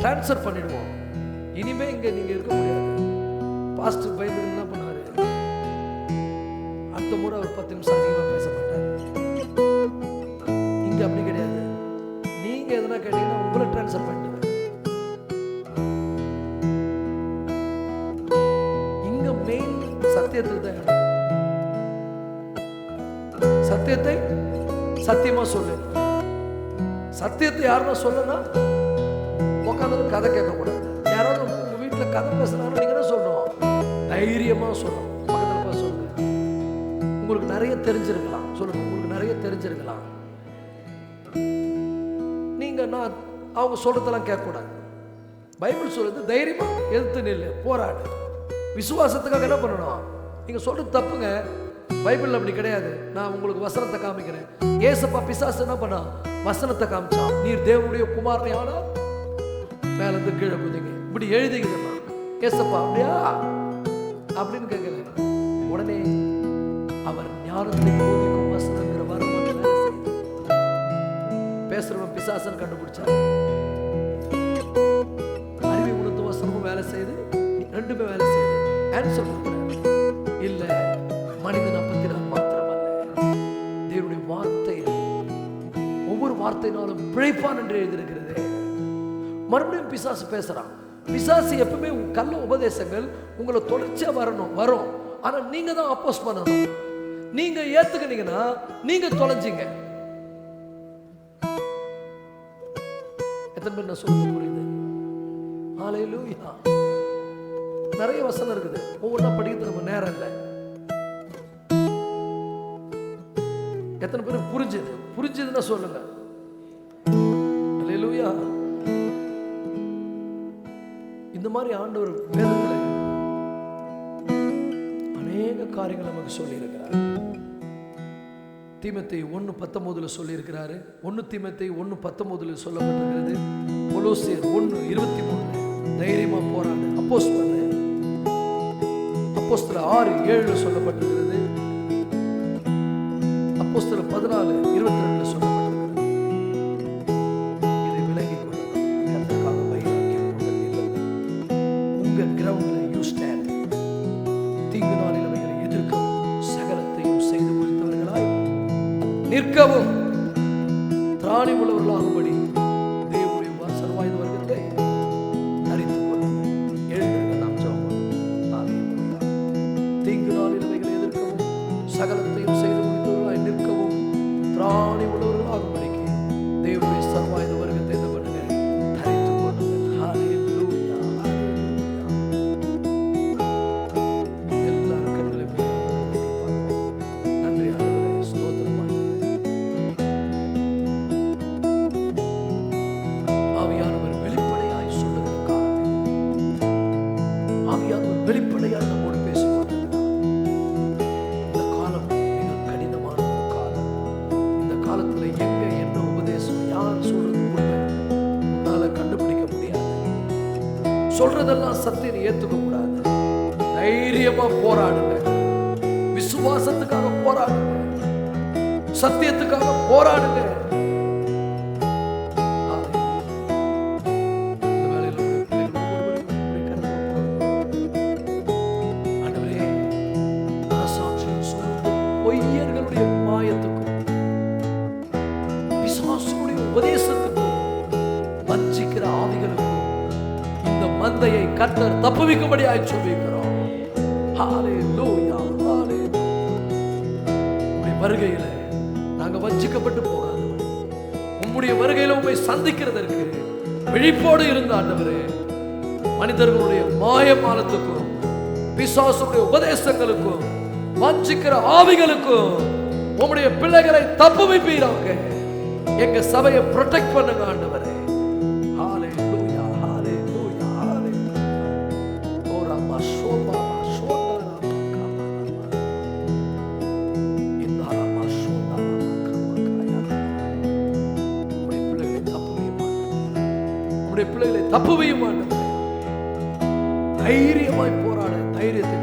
[SPEAKER 1] டிரான்ஸ்ஃபர் பண்ணிடுவோம். இனிமே இங்க நீங்க இருக்க முடியாது. பாஸ்டர் பயந்து என்ன பண்ணாரு, அடுத்த முறை அவர் 10 நிமிஷம் அதிகமா பேச மாட்டார். இங்க அப்படி கிடையாது. நீங்க எதனா கேட்டீங்கன்னா உங்களை டிரான்ஸ்ஃபர் பண்ணிடுவேன். இங்க மெயின் சத்தியத்துக்கு தான் இடம். சத்தியத்தை சத்தியமா சொல்லு. சத்தியத்தை யாருன்னா சொல்லனா உட்காந்து கதை கேட்கக்கூடாது. யாராவது உங்க வீட்டில் கதை பேசுறாங்க, நீங்க என்ன சொல்லணும்? தைரியமா சொல்லணும். பக்கத்தில் போய் சொல்லுங்க. உங்களுக்கு நிறைய தெரிஞ்சிருக்கலாம். சொல்லுங்க, உங்களுக்கு நிறைய தெரிஞ்சிருக்கலாம். நீங்க நான் அவங்க சொல்றதெல்லாம் கேட்கக்கூடாது. பைபிள் சொல்றது தைரியமா எதிர்த்து நில்லு, போராடு. விசுவாசத்துக்காக என்ன பண்ணணும்? நீங்க சொல்றது தப்புங்க, பைபிள் அப்படி கிடையாது. நான் உங்களுக்கு வசனத்தை காமிக்கிறேன். ஏசப்பா பிசாசு என்ன பண்ணா? வசனத்தை காமிச்சான். நீர் தேவனுடைய குமாரனை ஆனா மேல இருந்து கீழே குதிங்க, இப்படி எழுதிக்கிறேன். ஏசப்பா அப்படியா அப்படின்னு கேட்கல. உடனே அவர் ஞானத்தை போதிக்கும் வசனங்கிற வரம் பேசுறவன் பிசாசன் கண்டுபிடிச்சார். அறிவை உணர்த்து வசனமும் வேலை செய்யுது, ரெண்டுமே வேலை செய்யுது. ஆன்சர் இல்ல, மனிதன் அப்பத்தினால் மாத்திரமல்ல, தேவனுடைய வார்த்தை ஒவ்வொரு வார்த்தையினாலும் பிழைப்பான் என்று எழுதியிருக்கிறது. மறுபடியும் பிசாசு பேசுறான். பிசாசு எப்பவுமே கள்ள உபதேசங்கள் உங்களை தொடர்ச்சியா வரும். ஆனா நீங்க தான் அப்போஸ் பண்ணணும். நீங்க ஏத்துக்கிட்டீங்கன்னா நீங்க தொலைஞ்சிங்க. எத்தனை பேர் நான் சொல்றது புரியுது? ஹல்லேலூயா. நிறைய வசனம் இருக்குது, ஒவ்வொன்றா படிக்கிறது நம்ம நேரம் இல்லை. எத்தனை பேர் புரிஞ்சதுன்னா சொல்லுங்க. ஹல்லேலூயா. இந்த மாதிரி ஆண்டவர் வேதத்துல அநேக காரியங்கள் நமக்கு சொல்லி இருக்கிறார். தீமோத்தேயு 1:19 சொல்லி இருக்கிறாரு. 1 தீமோத்தேயு 1:19 சொல்லப்பட்டிருக்கிறது. கொலோசியர் 1:23 தைரியமா போராடு. அப்போஸ்தலர் 6:7 சொல்லப்பட்டிருக்கிறது. அப்போஸ்தலர் 14:22 சொல்லப்பட்டிருக்கிறது. இதை விளங்கிக் கொள்ளுங்கள். சொல்றதெல்லாம் சத்தியம் ஏத்துக்க கூடாது. தைரியமா போராடுங்க. விசுவாசத்துக்காக போராடுங்க. சத்தியத்துக்காக போராடுங்க. பொய்யர்களுடைய மாயத்துக்கும் பிசாசுடைய உபதேசத்துக்கும் வஞ்சிக்கிற ஆவிகளுக்கும் இந்த மந்தையை கர்த்தர் தப்புவிக்கும்படியாய் சொல்லுகிறோம். ஹல்லேலூயா, ஹல்லேலூயா. உம்முடைய வருகையில நாங்க வஞ்சிக்கப்பட்டு போகாதபடி, உம்முடைய வருகையில உம்மை சந்திக்கிறதற்கு விழிப்போடு இருந்த ஆண்டவரே, மனிதர்களுடைய மாயமானத்துக்கும் பிசாசுடைய உபதேசங்களுக்கும் வஞ்சிக்கிற ஆவிகளுக்கும் உம்முடைய பிள்ளைகளை தப்புவிப்பீராக. எங்க சபையை ப்ரொடெக்ட் பண்ணுங்க ஆண்டவரே. ஹல்லேலூயா, ஹல்லேலூயா, ஹல்லேலூயா. ஓ ராமா ஷோபா ஷோடா ராமா காமா இந்த ராமா ஷோடா ராமா காமா. உம்முடைய பிள்ளைகளை தப்புவியும், உம்முடைய பிள்ளைகளை தப்புவியும் ஆண்டவரே. தைரியமாய் போராட தைரியத்தை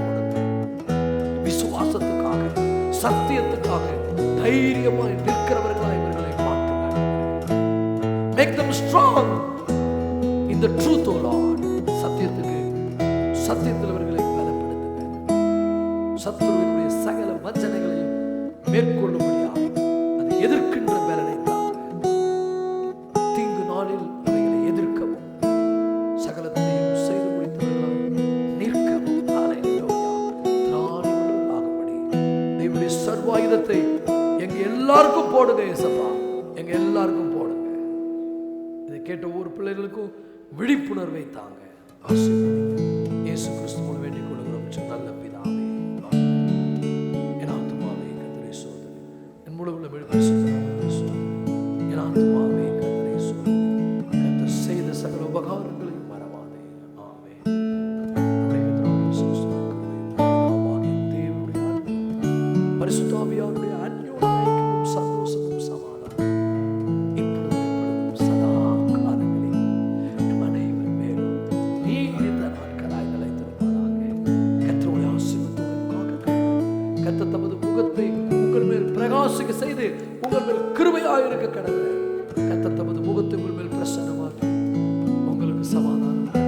[SPEAKER 1] விசுவாசத்துக்காக சத்தியத்துக்காக தைரியமாய் நிற்கிறவர்களாய் இவர்களை மாற்றுங்க. Make them strong in the truth, O Lord. சத்தியத்தில் இவர்களை பலப்படுத்துங்க. சத்துருவினுடைய சகல வஞ்சனைகளையும் மேற்கொள்ளும்படியாக அதை எதிர்க்கின்ற பலனை தாங்க. தீங்கு நாளில் அவைகளை எதிர்க்கவும் சகலத்தையும் செய்து முடித்தவர்களாய் நிற்கவும் சர்வாயுதத்தை எங்க எல்லாருக்கும் போடுங்க ஏசப்பா, எங்க எல்லாருக்கும் போடுங்க. இதை கேட்ட ஒவ்வொரு பிள்ளைகளுக்கும் விழிப்புணர்வை தாங்க. ஆசீர்வதிங்க. இயேசு கிறிஸ்துவோடு வேண்டிக் கொள்கிறோம் நல்ல பிதாவே. என் ஆத்துமாவே கர்த்தரை சோதரி, என் முழு உள்ள என் ஆத்துமாவே கர்த்தரை சோதரி, கர்த்தர் செய்த சகல உபகாரங்களையும் மறவாதே. ஆமென். பரிசுத்தாவியாருடைய அன்யோன்யமும் சந்தோஷமும் சமாதானம் இப்பொழுதும் சதா காலங்களில் நம் அனைவர் மேலும் நீண்ட நாட்களாய் நிலைத்திருப்பதாக. கர்த்தருடைய ஆசீர்வாதத்தை கர்த்தர் தமது முகத்தை உங்கள் மேல் பிரகாசிக்க செய்து உங்கள் மேல் கிருபையாய் இருக்க கடவுள். கர்த்தர் தமது முகத்தை உங்கள் மேல் பிரசன்னமாக்கி உங்களுக்கு சமாதானம்